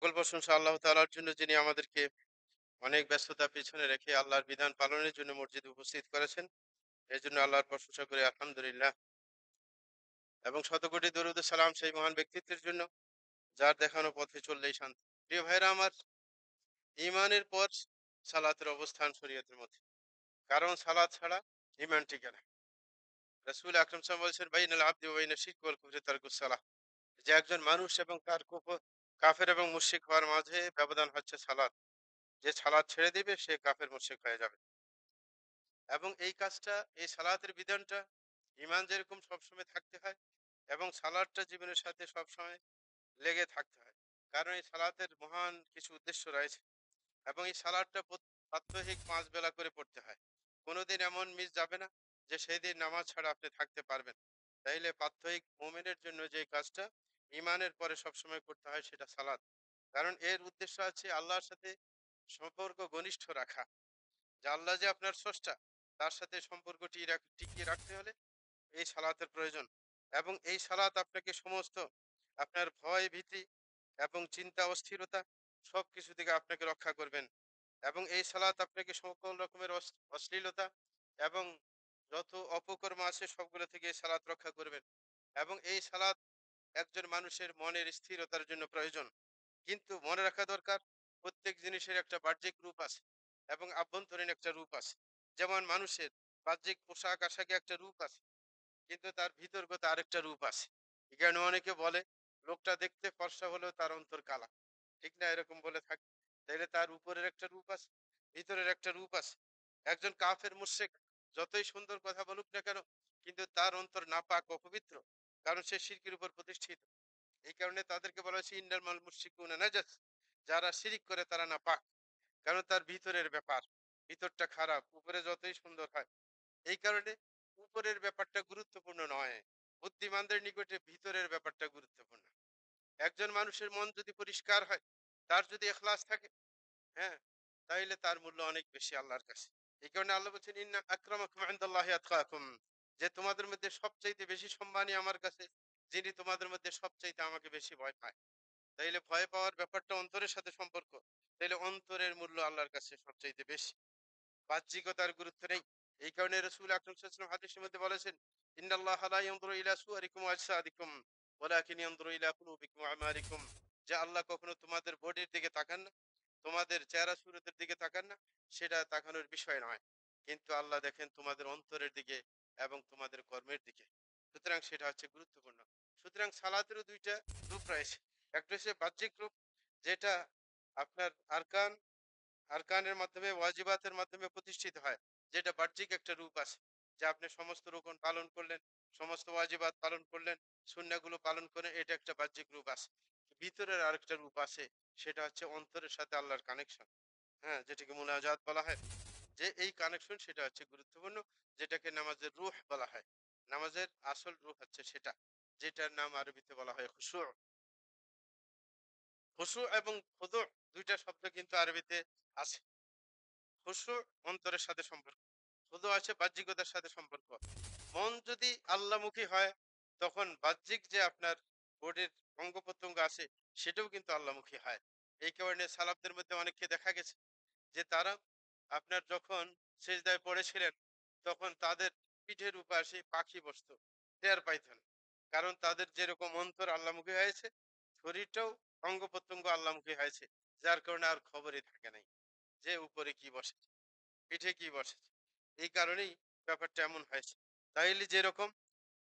সকল প্রশংসা আল্লাহ তাআলার জন্য, যিনি আমাদেরকে অনেক ব্যস্ততা পিছনে রেখে আল্লাহর বিধান পালনের জন্য মসজিদে উপস্থিত করেছেন। এর জন্য আল্লাহর প্রশংসা করি আলহামদুলিল্লাহ। এবং শতকোটি দরুদ ও সালাম সেই মহান ব্যক্তিত্বের জন্য যার দেখানো পথে চললেই শান্তি। প্রিয় ভাইরা আমার, ঈমানের পর সালাতের অবস্থান শরীয়তের মধ্যে। কারণ সালাত ছাড়া ঈমান টিকে না। রাসূল আকরাম সাল্লাল্লাহু আলাইহি ওয়াসাল্লাম বলেছেন, বাইনাল আবদি ওয়া বাইনাশ শিরকি ওয়াল কুফরি তারকুস সালাহ। যে একজন মানুষ এবং তার কাফের এবং মুশরিক হওয়ার মাঝে ব্যবধান হচ্ছে সালাত। যে সালাত ছেড়ে দিবে সে কাফের মুশরিক হয়ে যাবে। এবং এই কাজটা, এই সালাতের বিধানটা ঈমান যেরকম সবসময় থাকতে হয় এবং সালাদটা জীবনের সাথে সবসময় লেগে থাকতে হয়। কারণ এই সালাতের মহান কিছু উদ্দেশ্য রয়েছে এবং এই সালাদটা প্রাত্যহিক 5 বেলা করে পড়তে হয়। কোনোদিন এমন মিস যাবে না যে সেই দিন নামাজ ছাড়া আপনি থাকতে পারবেন। তাইলে প্রাত্যহিক মুমিনের জন্য যে কাজটা ঈমানের পরে সবসময় করতে হয় সেটা সালাত। কারণ এর উদ্দেশ্য আছে আল্লাহর সাথে সম্পর্ক ঘনিষ্ঠ রাখা। যে আল্লাহ যে আপনার স্রষ্টা, তার সাথে সম্পর্ক টিকিয়ে রাখতে হলে এই সালাতের প্রয়োজন। এবং এই সালাত আপনাকে সমস্ত আপনার ভয় ভীতি এবং চিন্তা অস্থিরতা সবকিছু থেকে আপনাকে রক্ষা করবেন। এবং এই সালাত আপনাকে সকল রকমের অশ্লীলতা এবং যত অপকর্ম আছে সবগুলো থেকে এই সালাত রক্ষা করবেন। এবং এই সালাত একজন মানুষের মনের স্থিরতার জন্য প্রয়োজন। কিন্তু মনে রাখা দরকার, প্রত্যেক জিনিসের একটা বাহ্যিক রূপ আছে এবং আভ্যন্তরীণ একটা রূপ আছে। যেমন মানুষের বাহ্যিক পোশাক আশাকে একটা রূপ আছে, কিন্তু তার ভিতরগত আরেকটা রূপ আছে। এখানে অনেকে বলে লোকটা দেখতে ফর্সা হলেও তার অন্তর কালা। ঠিক না? এরকম বলে থাকে। তাইলে তার উপরের একটা রূপ আছে, ভিতরের একটা রূপ আছে। একজন কাফের মুশরিক যতই সুন্দর কথা বলুক না কেন, কিন্তু তার অন্তর নাপাক অপবিত্র। কারণ সে শিরকের উপর প্রতিষ্ঠিত। এই কারণে তাদেরকে বলা হয়েছে ইন্নামাল মুশরিকুনা নাজাস। যারা শিরিক করে তারা নাপাক। কারণ তার ভিতরের ব্যাপার, ভিতরটা খারাপ, উপরে যতই সুন্দর হয়। এই কারণে উপরের ব্যাপারটা গুরুত্বপূর্ণ নয়, বুদ্ধিমানদের নিকটে ভিতরের ব্যাপারটা গুরুত্বপূর্ণ। একজন মানুষের মন যদি পরিষ্কার হয়, তার যদি ইখলাস থাকে, হ্যাঁ, তাইলে তার মূল্য অনেক বেশি আল্লাহর কাছে। এই কারণে আল্লাহ বলছেন, ইন্না আক্রামাকুম ইনদাল্লাহি আতকাকুম। যে তোমাদের মধ্যে সবচাইতে বেশি সম্মানী আমার কাছে যিনি তোমাদের মধ্যে সবচাইতে আমাকে বেশি ভয় পায়। তাইলে ভয় পাওয়ার ব্যাপারটা অন্তরের সাথে সম্পর্ক। তাইলে অন্তরের মূল্য আল্লাহর কাছে সবচাইতে বেশি। বাহ্যিকতার গুরুত্ব নেই। এই কারণে রাসূল আকরাম সাল্লাল্লাহু আলাইহি ওয়াসাল্লাম হাদিসের মধ্যে বলেছেন, ইন্নাল্লাহা লা ইয়ানজুরু ইলা সুওয়ারিকুম ওয়া আজসাদিকুম ওয়ালাকিন ইয়ানজুরু ইলা কুলুবিকুম ওয়া আমালিকুম। যে আল্লাহ কখনো তোমাদের বডির দিকে তাকান না, তোমাদের চেহারা সুরতের দিকে তাকান না, সেটা তাকানোর বিষয় নয়। কিন্তু আল্লাহ দেখেন তোমাদের অন্তরের দিকে এবং তোমাদের কর্মের দিকে। সুতরাং সেটা হচ্ছে গুরুত্বপূর্ণ। সুতরাং সালাতেরও দুইটা রূপ রয়েছে। একটা হচ্ছে বাহ্যিক রূপ, যেটা আপনার আরকানের মাধ্যমে, ওয়াজিবাতের মাধ্যমে প্রতিষ্ঠিত হয়। যেটা বাহ্যিক একটা রূপ আছে, যে আপনি সমস্ত রুকন পালন করলেন, সমস্ত ওয়াজিবাত পালন করলেন, সুন্নাহগুলো পালন করে, এটা একটা বাহ্যিক রূপ আছে। ভিতরের আরেকটা রূপ আছে, সেটা হচ্ছে অন্তরের সাথে আল্লাহর কানেকশন। হ্যাঁ, যেটাকে মুনাজাত বলা হয়। যে এই কানেকশন সেটা হচ্ছে গুরুত্বপূর্ণ, যেটাকে নামাজের রূহ বলা হয়। নামাজের আসল রূহ হচ্ছে সেটা, যেটার নাম আরবিতে বলা হয় খুশু। খুশু এবং খুদু, দুইটা শব্দ কিন্তু আরবিতে আছে। খুশু অন্তরের সাথে সম্পর্ক, খুদু আছে বাহ্যিকতার সাথে সম্পর্ক। মন যদি আল্লাহমুখী হয়, তখন বাহ্যিক যে আপনার বডির অঙ্গ প্রত্যঙ্গ আছে সেটাও কিন্তু আল্লাহমুখী হয়। এই কারণে সালাফদের মধ্যে অনেককে দেখা গেছে যে তারা আপনার যখন সেজদায় পড়েছিলেন, তখন তাদের পিঠের উপর সেই পাখি বসতো, টের পাইতেন। কারণ তাদের যেরকম অন্তর আল্লাহমুখী হয়েছে, শরীরটাও অঙ্গ প্রত্যঙ্গ আল্লাহমুখী হয়েছে। যার কারণে আর খবরই থাকে নাই যে উপরে কি বসেছে, পিঠে কি বসেছে। এই কারণেই ব্যাপারটা এমন হয়েছে। তাইলে যেরকম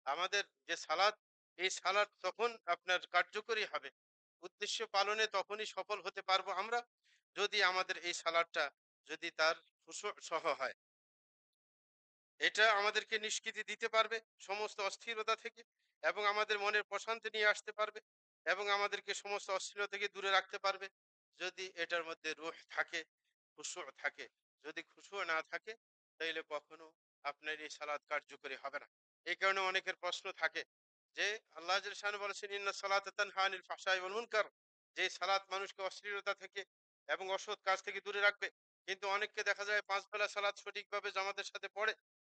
আমাদের যে সালাত, এই সালাত তখন আপনার কার্যকরী হবে, উদ্দেশ্য পালনে তখনই সফল হতে পারবো আমরা, যদি আমাদের এই সালাদটা যদি তার খুশু সহ হয়। এটা আমাদেরকে নিষ্কৃতি দিতে পারবে সমস্ত অস্থিরতা থেকে, এবং আমাদের মনের প্রশান্তি নিয়ে আসতে পারবে, এবং আমাদেরকে সমস্ত অস্থিরতা থেকে দূরে রাখতে পারবে, যদি এটার মধ্যে রূহ থাকে, খুশু থাকে। যদি খুশু না থাকে, তাইলে কখনো আপনার এই সালাত কার্যকরী হবে না। এই কারণে অনেকের প্রশ্ন থাকে যে আল্লাহ জাল্লা শানহু বলেছেন, ইন্না সালাতা তানহা আনিল ফাহশাই ওয়াল মুনকার। যে সালাত মানুষকে অশ্লীলতা থেকে এবং অসৎ কাজ থেকে দূরে রাখবে। কিন্তু অনেককে দেখা যায় 5 বেলা সালাত সঠিকভাবে জামাতের সাথে পড়ে,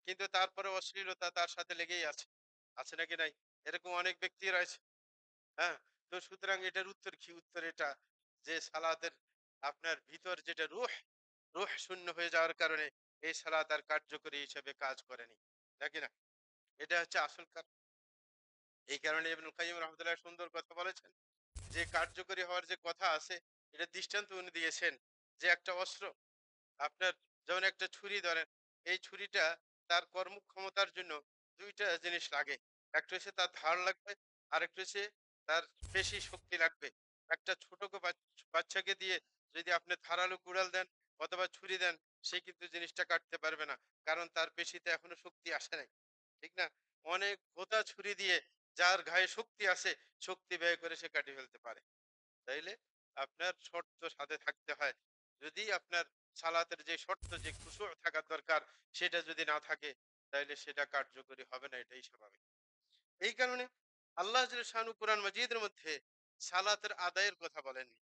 কিন্তু তারপরে অশ্লীলতা তার সাথে লেগেই আছে। আছে নাকি নাই? এরকম অনেক ব্যক্তি রয়েছে। হ্যাঁ? তো সুতরাং এটার উত্তর কি? উত্তর এটা, যে সালাতের আপনার ভিতর যেটা রূহ শূন্য হয়ে যাওয়ার কারণে এই সালাত আর কার্যকরী হিসেবে কাজ করেনি, নাকি না? এটা হচ্ছে আসল কারণ। এই কারণে ইবনুল কাইয়্যিম রাহমাতুল্লাহ সুন্দর কথা বলেছেন যে কার্যকরী হওয়ার যে কথা আছে, এটা দৃষ্টান্ত উনি দিয়েছেন যে একটা অস্ত্র আপনার, যেমন একটা ছুরি ধরেন, এই ছুরিটা তার কর্মক্ষমতার জন্য দুইটা জিনিস লাগে। একটা হচ্ছে তার ধার লাগবে, আরেকটা হচ্ছে তার পেশি শক্তি লাগবে। একটা ছোট বাচ্চাকে দিয়ে যদি আপনি ধারালো কুড়াল দেন অথবা ছুরি দেন, সে কিন্তু জিনিসটা কাটতে পারবে না, কারণ তার পেশিতে এখনো শক্তি আসে নাই, ঠিক না? অনেক ভোঁতা ছুরি দিয়ে যার গায়ে শক্তি আছে, শক্তি ব্যয় করে সে কাটিয়ে ফেলতে পারে। তাইলে আপনার শর্ত সাথে থাকতে হয়। যদি আপনার সালাতের যে শর্ত, যে খুশু থাকার দরকার, সেটা যদি না থাকে, তাইলে সেটা কার্যকরী হবে না, এটাই স্বাভাবিক। এই কারণে আল্লাহ জাল্লা শানু কোরআন মাজিদের মধ্যে সালাতের আদায়ের কথা বলেননি,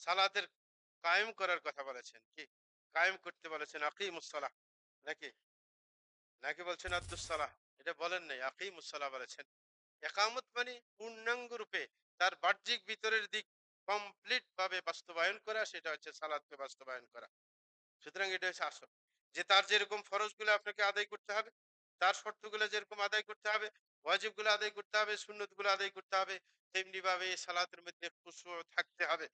সালাতের কায়েম করার কথা বলেছেন। কি কায়েম করতে বলেছেন? আকিমুস সালাহ, নাকি নাকি বলছেন আব্দুস সালাহ? এটা বলেন নাই, আকিমুস সালাহ বলেছেন। একামত মানে পূর্ণাঙ্গ রূপে তার বাহ্যিক ভিতরের দিক কমপ্লিট ভাবে বাস্তবায়ন করা, সেটা হচ্ছে সালাদকে বাস্তবায়ন করা। সুতরাং এটা হচ্ছে আসল, যে তার যেরকম ফরজগুলো আপনাকে আদায় করতে হবে, তার শর্তগুলো যেরকম আদায় করতে হবে, ওয়াজিবগুলো আদায় করতে হবে, সুন্নতগুলো আদায় করতে হবে, তেমনি ভাবে এই সালাতের মধ্যে খুশু থাকতে হবে।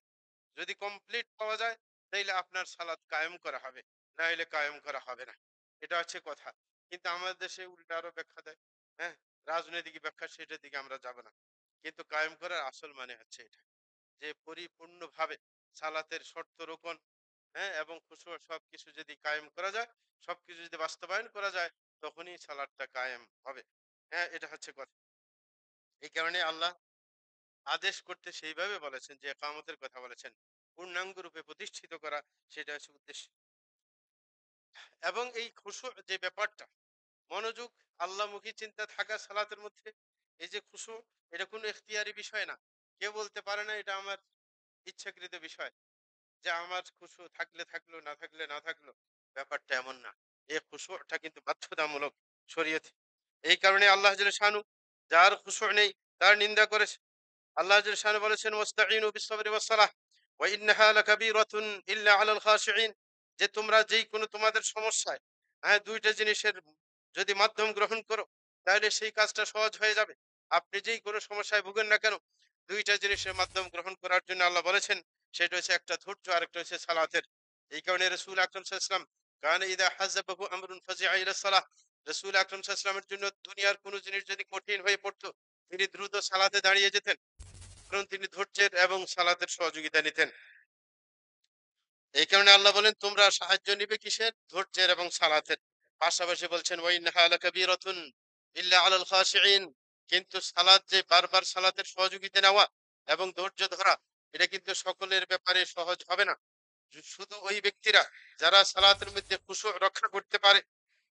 যদি কমপ্লিট পাওয়া যায়, তাইলে আপনার সালাত কায়েম করা হবে, না হলে কায়েম করা হবে না। এটা হচ্ছে কথা। কিন্তু আমাদের দেশে উল্টা আরো ব্যাখ্যা দেয়, হ্যাঁ, রাজনৈতিক ব্যাখ্যা, সেটার দিকে আমরা যাব না। কিন্তু কায়েম করার আসল মানে হচ্ছে এটা, যে পরিপূর্ণভাবে সালাতের শর্ত রোকন, হ্যাঁ, এবং খুশু সবকিছু যদি কায়েম করা যায়, সবকিছু যদি বাস্তবায়ন করা যায়, তখনই সালাতটা কায়েম হবে। হ্যাঁ, এটা হচ্ছে কথা। এই কারণে আল্লাহ আদেশ করতে সেইভাবে বলেছেন, যে একামতের কথা বলেছেন, পূর্ণাঙ্গ রূপে প্রতিষ্ঠিত করা, সেটা হচ্ছে উদ্দেশ্য। এবং এই খুশু যে ব্যাপারটা, মনোযোগ, আল্লাহমুখী চিন্তা থাকা সালাতের মধ্যে, এই যে খুশু, এটা কোনো এখতিয়ারি বিষয় না। কেউ বলতে পারে না এটা আমার ইচ্ছাকৃত বিষয়, যে আমার খুশু থাকলে থাকলো, না থাকলে না থাকলো। ব্যাপারটা এমন না। এই খুশুটা কিন্তু বাধ্যতামূলক শরীয়তে। এই কারণে আল্লাহ জাল্লা শানু যার খুশু নেই তার নিন্দা করেছে। আল্লাহ জাল্লা শানু বলেছেন ওয়াস্তাঈনু বিস-সাবরি ওয়াস-সালাহ ওয়া ইন্নাহা লাকাবীরাতুন ইল্লা আলাল খাশিঈন, যে তোমরা যেই কোনো তোমাদের সমস্যায়, হ্যাঁ, দুইটা জিনিসের যদি মাধ্যম গ্রহণ করো, তাহলে সেই কাজটা সহজ হয়ে যাবে। আপনি যেই কোনো সমস্যায় ভুগেন না কেন, দুইটা জিনিসের মাধ্যম গ্রহণ করার জন্য আল্লাহ বলেছেন, সেটা হচ্ছে একটা ধৈর্য, আর একটা হচ্ছে সালাতের। এই কারণে রাসূল আকরাম সাল্লাল্লাহু আলাইহি ওয়াসাল্লাম কানা ইযা হাযাবাহু আমরুন ফাজিআ ইলা সালাহ, রাসূল আকরাম সাল্লাল্লাহু আলাইহি ওয়াসাল্লামের জন্য দুনিয়ার কোনো জিনিস যদি কঠিন হয়ে পড়তো, তিনি দ্রুত সালাতে দাঁড়িয়ে যেতেন, কারণ তিনি ধৈর্যের এবং সালাতের সহযোগিতা নিতেন। এই কারণে আল্লাহ বলেন তোমরা সাহায্য নিবে কিসের? ধৈর্যের এবং সালাতের। পাশাপাশি বলছেন ওয়া ইন্নাহা লাকাবীরাতুন ইল্লা আলাল খাশিঈন, কিন্তু সালাত, যে বারবার সালাতের সহযোগিতা নেওয়া এবং ধৈর্য ধরা, এটা কিন্তু সকলের ব্যাপারে সহজ হবে না। শুধু ওই ব্যক্তিরা যারা সালাতের মধ্যে খুশু রক্ষা করতে পারে,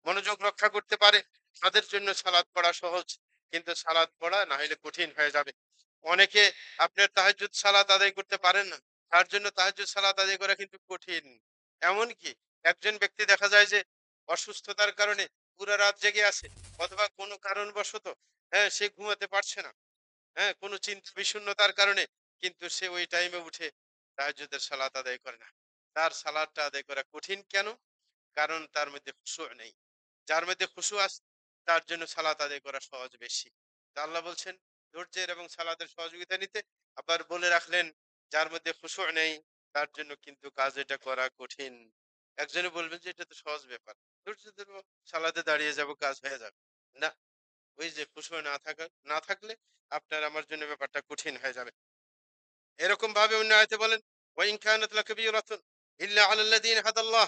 মনোযোগ রক্ষা করতে পারে, তাদের জন্য সালাত পড়া সহজ। কিন্তু সালাত পড়া না হলে কঠিন হয়ে যাবে। অনেকে আপনার তাহাজ্জুদ সালাত আদায় করতে পারেন না, তার জন্য তাহাজ্জুদ সালাত আদায় করা কিন্তু কঠিন। এমনকি একজন ব্যক্তি দেখা যায় যে অসুস্থতার কারণে পুরা রাত জেগে আছে, অথবা কোনো কারণবশত, হ্যাঁ, সে ঘুমাতে পারছে না, হ্যাঁ, কোনো চিন্তা বিষণ্ণতার কারণে, কিন্তু সে ওই টাইমে উঠে তাহাজ্জুদের সালাত আদায় করে না। তার সালাতটা আদায় করা কঠিন কেন? কারণ তার মধ্যে খুশু নেই। যার মধ্যে খুশু আছে, তার জন্য সালাত আদায় করা সহজ বেশি। তা আল্লাহ বলছেন ধৈর্যের এবং সালাতের সহযোগিতা নিতে। আবার বলে রাখলেন যার মধ্যে খুশু নেই, তার জন্য কিন্তু কাজ এটা করা কঠিন। একজনে বলবেন যে এটা তো সহজ ব্যাপার, ধৈর্য ধরবো, সালাতে দাঁড়িয়ে যাব, কাজ হয়ে যাবে। না, ওই যে খুশু না থাকলে আপনার আমার জন্য ব্যাপারটা কঠিন হয়ে যাবে। এরকম ভাবে অন্য আয়াতে বলেন ওয়া ইন কানাত লাকাবীরাতুন ইল্লা আলাল্লাযীনা হাদাল্লাহ,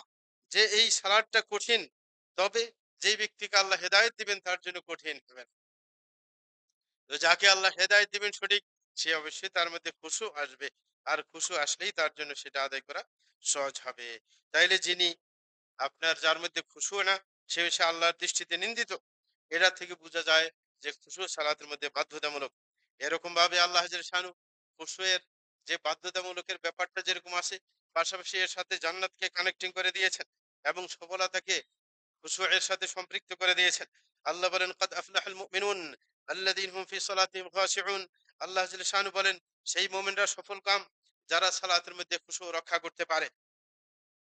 যে এই সালাতটা কঠিন, তবে যেই ব্যক্তিকে আল্লাহ হেদায়েত দিবেন তার জন্য কঠিন হবে না। তো যাকে আল্লাহ হেদায়েত দিবেন সঠিক, সে অবশ্যই তার মধ্যে খুশু আসবে, আর খুশু আসলেই তার জন্য সেটা আদায় করা সহজ হবে। তাইলে যিনি আপনার, যার মধ্যে খুশু না, সে হচ্ছে আল্লাহর দৃষ্টিতে নিন্দিত। এরা থেকে বোঝা যায় যে খুশু সালাতের মধ্যে বাধ্যতামূলক। এরকম ভাবে আল্লাহ শানু খুশু এর যে বাধ্যতামূলকের ব্যাপারটা যেরকম আছে, পাশাপাশি এর সাথে জান্নাতকে কানেক্টিং করে দিয়েছেন এবং সফলতাকে খুশু এর সাথে সম্পৃক্ত করে দিয়েছেন। আল্লাহ বলেন কাদ আফলাহাল মুমিনুন আল্লাযীনা হুম ফি সালাতিহিম খাশিউন। আল্লাহ শানু বলেন সেই মুমিনরা সফল কাম, যারা সালাতের মধ্যে খুশু রক্ষা করতে পারে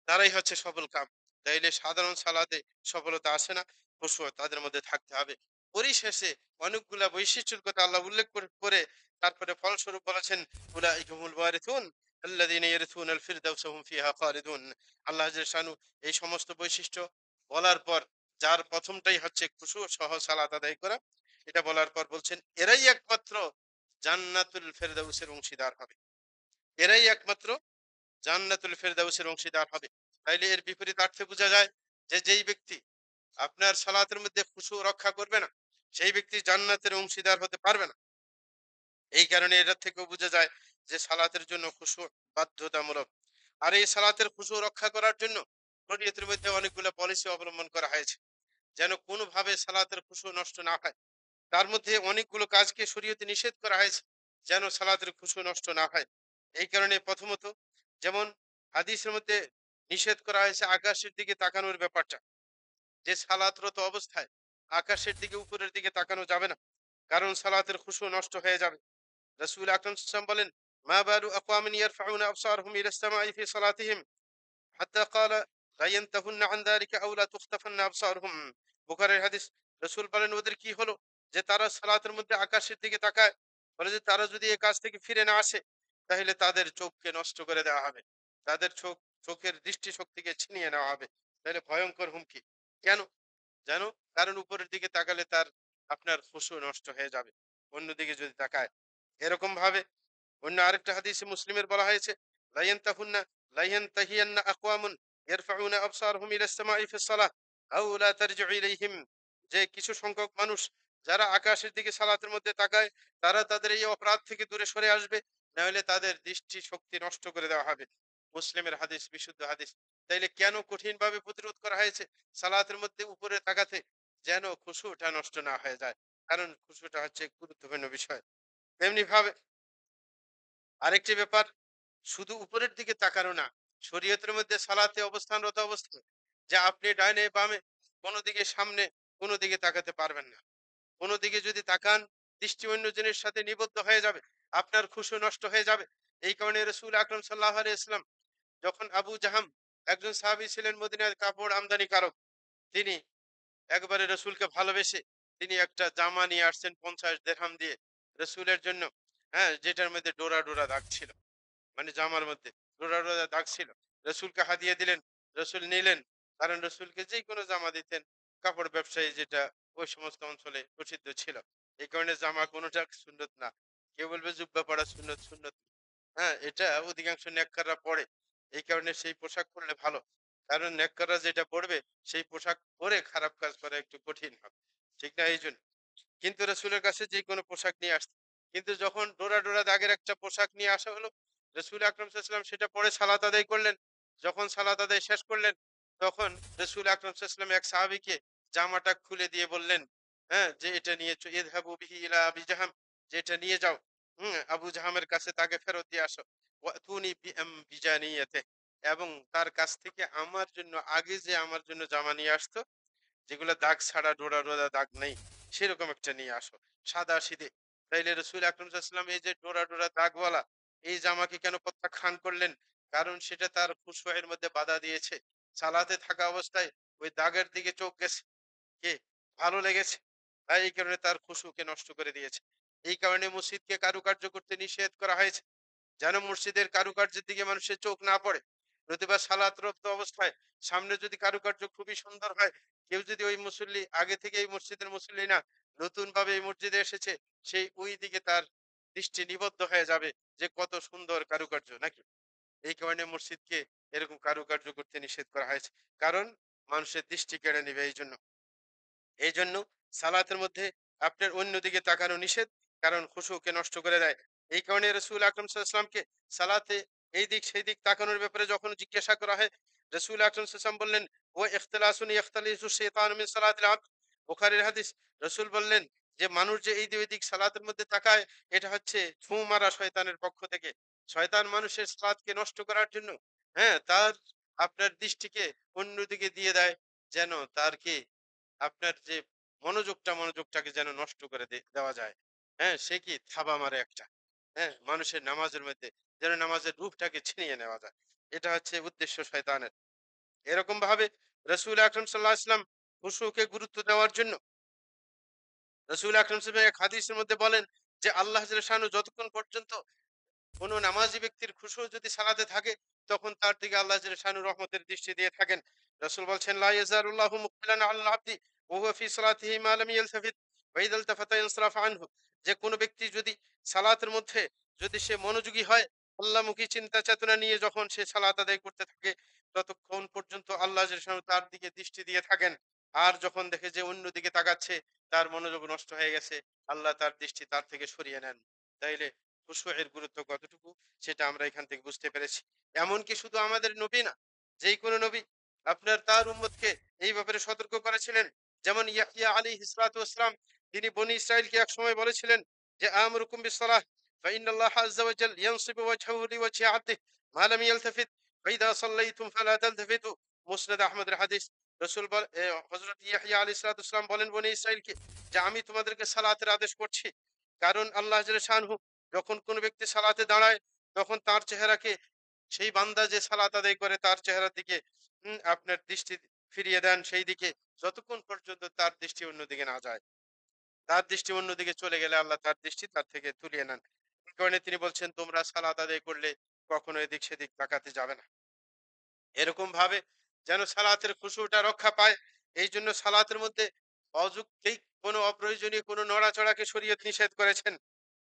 তারাই হচ্ছে সফল কাম। তাইলে সাধারণ সালাতে সফলতা আসে না, খুশু তাদের মধ্যে থাকতে হবে। পরিশেষে অনেকগুলা বৈশিষ্ট্যের কথা আল্লাহ উল্লেখ করে তারপরে ফলস্বরূপ বলেছেন উলাইকা হুমুল ওয়ারিথুন আল্লাযীনা ইয়ারিথুনাল ফিরদাউসা হুম ফিহা খালিদুন। আল্লাহ জাল্লা শানু এই সমস্ত বৈশিষ্ট্য বলার পর যার প্রথমটাই হচ্ছে খুশু সহ সালাত আদায় করা, এটা বলার পর বলছেন এরাই একমাত্র জান্নাতুল ফেরদাউসের অংশীদার হবে। এরাই একমাত্র জান্নাতুল ফেরদাউসের অংশীদার হবে। তাইলে এর বিপরীতার্থে বোঝা যায় যে যেই ব্যক্তি আপনার সালাতের মধ্যে খুশু রক্ষা করবে না, সেই ব্যক্তি জান্নাতের অংশীদার হতে পারবে না। এই কারণে এটা থেকেও বোঝা যায় যে সালাতের জন্য খুশু বাধ্যতামূলক। আর এই সালাতের খুশু রক্ষা করার জন্য শরীয়তের মধ্যে অনেকগুলো পলিসি অবলম্বন করা হয়েছে যেন কোনোভাবে সালাতের খুশু নষ্ট না হয়। তার মধ্যে অনেকগুলো কাজকে শরীয়তে নিষেধ করা হয়েছে যেন সালাতের খুশু নষ্ট না হয়। এই কারণে প্রথমত যেমন হাদিসের মধ্যে নিষেধ করা হয়েছে আকাশের দিকে তাকানোর ব্যাপারটা, যে সালাতরত অবস্থায় আকাশের দিকে উপরের দিকে তাকানো যাবে না, কারণ সালাতের খুশু নষ্ট হয়ে যাবে। রাসূল আকরাম সাল্লাল্লাহু আলাইহি ওয়াসাল্লাম বলেন মা বালু আকওয়ামিন ইয়ারফাউনা আবসারহুম ইলা সামাই ফি সালাতিহিম হাত্তা ক্বালা লা ইয়ানতাহুন্না আন যালিকা আও লা তুখতাফান্না আবসারহুম। বুখারীর হাদিস। রাসূল বলেন ওদের কি হলো যে তারা সালাতের মধ্যে আকাশের দিকে তাকায়, বলে যে তারা যদি এই কাজ থেকে ফিরে না আসে তাহলে তাদের চোখকে নষ্ট করে দেওয়া হবে, তাদের চোখের দৃষ্টি শক্তিকে ছিনিয়ে নেওয়া হবে। তাহলে ভয়ঙ্কর হুমকি। কেন জানো? কারণ উপরের দিকে তাকালে তার আপনার খুশু নষ্ট হয়ে যাবে অন্যদিকে যদি তাকায়। এরকম ভাবে অন্য আরেকটা হাদিসে মুসলিমের বলা হয়েছে লায়ান্তাহুন্না লায়ান্তাহিয়ান্না আকওয়ামুন ইয়ারফাউনা আবসারহুম ইলা সামাই ফি সালাহ আও লা তারজিউ ইলাইহিম। যে কিছু সংখ্যক মানুষ যারা আকাশের দিকে সালাতের মধ্যে তাকায় তারা তাদের এই অপরাধ থেকে দূরে সরে আসবে, না হলে তাদের দৃষ্টি শক্তি নষ্ট করে দেওয়া হবে। মুসলিমের হাদিস, বিশুদ্ধ হাদিস। তাইলে কেন কঠিন ভাবে প্রতিরোধ করা হয়েছে সালাতের মধ্যে উপরে তাকাতে, যেন খুশুটা নষ্ট না হয়ে যায়, কারণ খুশুটা হচ্ছে গুরুত্বপূর্ণ বিষয়। তেমনি ভাবে আরেকটি ব্যাপার, শুধু উপরের দিকে তাকানো না, শরীয়তের মধ্যে সালাতে অবস্থানরত অবস্থায় যে আপনি ডাইনে বামে কোনো দিকে সামনে কোনো দিকে তাকাতে পারবেন না। কোনো দিকে যদি তাকান দৃষ্টি অন্য জিনিসের সাথে নিবদ্ধ হয়ে যাবে, আপনার খুশু নষ্ট হয়ে যাবে। এই কারণে রাসূল আকরাম সাল্লাল্লাহু আলাইহি ওয়াসাল্লাম যখন আবু জাহাম একজন সাহাবী ছিলেন মদিনার কাপড় আমদানিকারক, তিনি একবারে রসুলকে ভালোবেসে তিনি একটা জামা নিয়ে আসছেন 50 দিরহাম দিয়ে রসুলের জন্য। হ্যাঁ, যেটার মধ্যে ডোরা ডোরা দাগ ছিল, মানে জামার মধ্যে ডোরা ডোরা দাগ ছিল। রসুলকে হাদিয়ে দিলেন, রসুল নিলেন, কারণ রসুলকে যে কোনো জামা দিতেন, কাপড় ব্যবসায়ী যেটা ওই সমস্ত অঞ্চলে প্রসিদ্ধ ছিল। এই কারণে জামা কোনোটা সুন্নত না। কেউ বলবে জুব্বা পরা সুন্নত, সুন্নত হ্যাঁ, এটা অধিকাংশ নেককাররা পড়ে। এই কারণে সেই পোশাক পরলে ভালো। কারণ নেককাররা যেটা পড়বে সেই পোশাক পরে খারাপ কাজ করা একটু কঠিন হবে। ঠিক না? এইজন্য। কিন্তু রাসূলের কাছে যে কোনো পোশাক নিয়ে আসতেন। কিন্তু যখন ডোরা ডোরা দাগের একটা পোশাক নিয়ে আসা হলো, রাসূল আকরাম সাল্লাল্লাহু আলাইহি ওয়াসাল্লাম সেটা পরে সালাত আদায় করলেন। যখন সালাত আদায় শেষ করলেন, তখন রাসূল আকরাম সাল্লাল্লাহু আলাইহি ওয়াসাল্লাম এক সাহাবীকে জামাটা খুলে দিয়ে বললেন, হ্যাঁ, যে এটা নিয়ে ইযহাবু বিহি ইলা আবি জাহাম, যে এটা নিয়ে যাও। আবু জাহামের কাছে তাকে ফেরত দিয়ে আসো। ওয়াতুনি বিজানিয়াতিহি, এবং তার কাছ থেকে আমার জন্য আগে যে আমার জন্য জামা নিয়ে আসতো যেগুলা দাগ ছাড়া ডোরা ডোরা দাগ নেই, সেরকম একটা নিয়ে আসো, সাদা সিধে। তাইলে রসুল আকরম সাল্লাল্লাহু আলাইহি ওয়াসাল্লাম এই যে ডোরা ডোরা দাগওয়ালা এই জামাকে কেন প্রত্যাখ্যান করলেন? কারণ সেটা তার খুশবুয়ের মধ্যে বাধা দিয়েছে। সালাতে থাকা অবস্থায় ওই দাগের দিকে চোখ গেছে, কে ভালো লেগেছে, তাই এই কারণে তার খুশুকে নষ্ট করে দিয়েছে। এই কারণে মসজিদকে কারুকার্য করতে নিষেধ করা হয়েছে, যেন মসজিদের কারুকার্যের দিকে মানুষের চোখ না পড়ে। নতুবা সালাতরত অবস্থায় সামনে যদি কারুকার্য খুবই সুন্দর হয়, কেউ যদি ওই মুসল্লি আগে থেকে এই মসজিদের মুসল্লি না, নতুন ভাবে এই মসজিদে এসেছে, সেই ওই দিকে তার দৃষ্টি নিবদ্ধ হয়ে যাবে যে কত সুন্দর কারুকার্য নাকি। এই কারণে মসজিদকে এরকম কারুকার্য করতে নিষেধ করা হয়েছে, কারণ মানুষের দৃষ্টি কেড়ে নেবে এই জন্য। এই জন্য সালাতের মধ্যে আপনার অন্যদিকে তাকানো নিষেধ, কারণ খুশুকে নষ্ট করে দেয়। এই কারণে রসুল আকরম সাল্লামকে সালাতে এই দিক সেই দিক তাকানোর ব্যাপারে যখন জিজ্ঞাসা করা হয়, রসুল আকরম সাল্লাম বললেন ও ইখতিলাসুন ইখতালিসু শাইতানু মিন সালাতিল আবদ। বুখারীর হাদিস। রসুল বললেন যে মানুষ যে এই দিক ওই দিক সালাতের মধ্যে তাকায়, এটা হচ্ছে ফু মারা শয়তানের পক্ষ থেকে। শয়তান মানুষের সালাতকে নষ্ট করার জন্য, হ্যাঁ, তার আপনার দৃষ্টিকে অন্যদিকে দিয়ে দেয়, যেন তার কি আপনার যে মনোযোগটাকে যেন নষ্ট করে দেওয়া যায়। হ্যাঁ, সে কি থাবা মারে একটা। হ্যাঁ? মানুষের নামাজের মধ্যে যেন নামাজের রূপটাকে ছিনিয়ে নেওয়া যায়। এটা হচ্ছে উদ্দেশ্য শয়তানের। এরকম ভাবে রাসূল আকরাম সাল্লাল্লাহু আলাইহি ওয়াসাল্লাম খুশুকে গুরুত্ব দেওয়ার জন্য রাসূল আকরাম সাল্লাল্লাহু আলাইহি ওয়াসাল্লাম এক হাদিসের মধ্যে বলেন যে আল্লাহ জাল্লা শানহু যতক্ষণ পর্যন্ত কোন নামাজি ব্যক্তির খুশু যদি সালাতে থাকে তখন তার দিকে আল্লাহ জাল্লা শানহু রহমতের দৃষ্টি দিয়ে থাকেন। রাসূল বলছেন লা ইয়াজালুল্লাহু মুকবিলান আলাল আবদি ওয়া হুয়া ফি সালাতিহি মা লাম ইয়ালতাফিত ওয়া ইযা ইলতাফাতা ইনসারাফা আনহু। যে কোন ব্যক্তি যদি সালাতের মধ্যে যদি সে মনোযোগী হয়, আল্লাহমুখী চিন্তা চেতনা নিয়ে যখন সে সালাত আদায় করতে থাকে ততক্ষণ পর্যন্ত আল্লাহ জাল্লা শানহু তার দিকে দৃষ্টি দিয়ে থাকেন। আর যখন দেখে যে অন্যদিকে তাকাচ্ছে, তার মনোযোগ নষ্ট হয়ে গেছে, আল্লাহ তার দৃষ্টি তার থেকে সরিয়ে নেন। তাইলে খুশুয়ের গুরুত্ব কতটুকু সেটা আমরা এখান থেকে বুঝতে পেরেছি। এমনকি শুধু আমাদের নবী না, যেই কোন নবী আপনার তার উম্মতকে এই ব্যাপারে সতর্ক করেছিলেন। যেমন ইয়াহইয়া আলাইহিস সালাতু ওয়াস সালাম, তিনি বনী ইসরাইলকে একসময় বলেছিলেন যে আমরুকুম বিসসালাহ ফা ইন্নাল্লাহা আযজা ওয়া জাল ইয়ানসিবু ওয়াজহাহু লিওয়াজহি আবদিহি মা লাম ইয়ালতাফিত ওয়া ইযা সাল্লাইতুম ফালা তালতাফিতু। মুসনাদ আহমদের হাদিস। রাসূল হযরত ইয়াহইয়া আলাইহিস সালাতু ওয়াস সালাম বলেন বনী ইসরাইলকে যে আমি তোমাদেরকে সালাতের আদেশ করছি। কারণ আল্লাহ জাল্লা শানহু যখন কোন ব্যক্তি সালাতে দাঁড়ায় তখন তার চেহারাকে সেই বান্দা যে সালাত আদায় করে তার চেহারার দিকে আপনার দৃষ্টি ফিরিয়ে দেন সেই দিকে, যতক্ষণ পর্যন্ত তার দৃষ্টি অন্যদিকে না যায়। তার দৃষ্টি অন্যদিকে চলে গেলে আল্লাহ তার দৃষ্টি তার থেকে তুলিয়ে নেন। এই কারণে তিনি বলছেন তোমরা সালাত আদায় করলে কখনো এদিক সেদিক তাকাতে যাবে না। এরকম ভাবে যেন সালাতের খুশুটা রক্ষা পায়, এই জন্য সালাতের মধ্যে অযৌক্তিক কোনো অপ্রয়োজনীয় কোনো নড়াচড়াকে শরীয়ত নিষেধ করেছেন।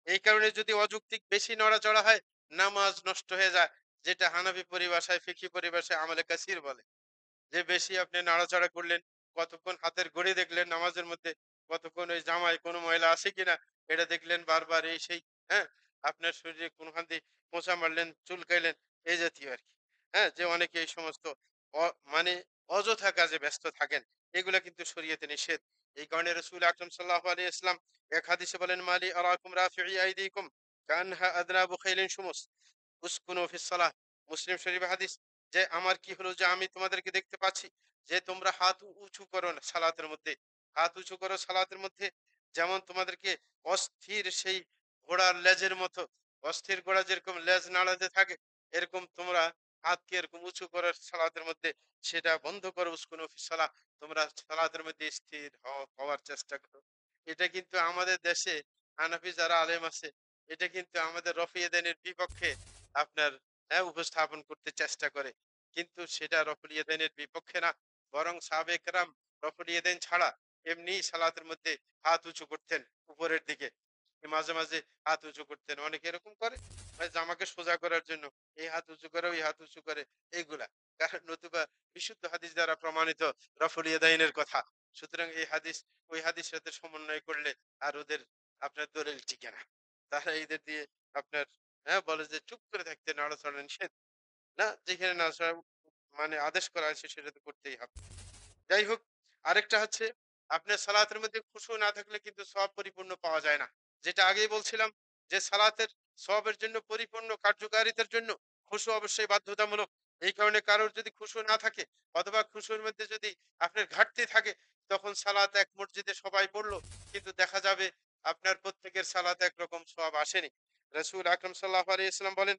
এই কারণে যদি অযৌক্তিক বেশি নড়াচড়া হয় নামাজ নষ্ট হয়ে যায়, যেটা হানাফি পরিভাষায় ফিকহি পরিভাষায় আমলে কাসির বলে। যে বেশি আপনি নাড়াচাড়া করলেন, কতক্ষণ হাতের ঘড়ি দেখলেন নামাজের মধ্যে, কতক্ষণ ওই জামায় কোনো ময়লা আছে কিনা এটা দেখলেন বারবার এই সেই, হ্যাঁ? আপনার শরীরে কোনখান দিয়ে মোছা মারলেন, চুলকাইলেন, এই জাতীয় আরকি। হ্যাঁ? যে অনেকে এই সমস্ত অ মানে অযথা কাজে ব্যস্ত থাকেন। এগুলা কিন্তু শরীয়তে নিষেধ। এই কারণে রাসূল আকরাম সাল্লাল্লাহু আলাইহি ওয়াসাল্লাম এক হাদিসে বলেন, "মালি আরাকুম রাফি'i আইদিকুম কাআন্নাহা আযনাবু খাইলিন শুমুস।" উসকুনু ফিস সালাহ। মুসলিম শরীফের হাদিস যে আমার কি হলো যে আমি তোমাদেরকে দেখতে পাচ্ছি যে তোমরা হাত উঁচু করো না সালাতের মধ্যে। হাত উঁচু করো সালাতের মধ্যে, যেমন তোমাদেরকে অস্থির সেই ঘোড়ার লেজের মতো, অস্থির ঘোড়া যেরকম লেজ নাড়াতে থাকে এরকম তোমরা হাতকে এরকম উঁচু করো সালাতের মধ্যে, সেটা বন্ধ করো। উসকুনু ফিস সালাহ, তোমরা সালাতের মধ্যে স্থির হওয়ার চেষ্টা করো। এটা কিন্তু আমাদের দেশে হানাফি যারা আলেম আছে এটা কিন্তু আমাদের রফি এদেনের বিপক্ষে আপনার, হ্যাঁ, উপস্থাপন করতে চেষ্টা করে। কিন্তু সেটা রফুল ইয়াদাইনের বিপক্ষে না, বরং সাহাবায়ে কেরাম রফুল ইয়াদাইন ছাড়া এমনি সালাতের মধ্যে হাত উঁচু করতেন উপরের দিকে। মাঝে, মাঝে হাত উঁচু করতেন। অনেকে এরকম করে জামাকে সোজা করার জন্য এই হাত উঁচু করে, ওই হাত উঁচু করে এইগুলা। কারণ নতুবা বিশুদ্ধ হাদিস দ্বারা প্রমাণিত রফুল ইয়াদাইনের কথা। সুতরাং এই হাদিস ওই হাদিসের সাথে সমন্বয় করলে আর ওদের আপনার দলিল টিকে না। তারা এদের দিয়ে আপনার, হ্যাঁ, বলে যে চুপ করে থাকতে, নড়াচড়া নিষেধ। না, যেখানে নড়াচড়া আদেশ করা হয়েছে সেটা তো করতেই হবে। যাই হোক, আরেকটা হচ্ছে আপনার সালাতের মধ্যে খুশু না থাকলে কিন্তু সওয়াব পরিপূর্ণ পাওয়া যায় না। যেটা আগেই বলছিলাম যে সালাতের সওয়াবের জন্য পরিপূর্ণ কার্যকারিতার জন্য খুশু অবশ্যই বাধ্যতামূলক। এই কারণে কারোর যদি খুশু না থাকে অথবা খুশুর মধ্যে যদি আপনার ঘাটতি থাকে তখন সালাত এক মসজিদে সবাই পড়লো কিন্তু দেখা যাবে আপনার প্রত্যেকের সালাত একরকম সওয়াব আসেনি। রাসূল আকরাম সাল্লাল্লাহু আলাইহি ওয়াসাল্লাম বলেন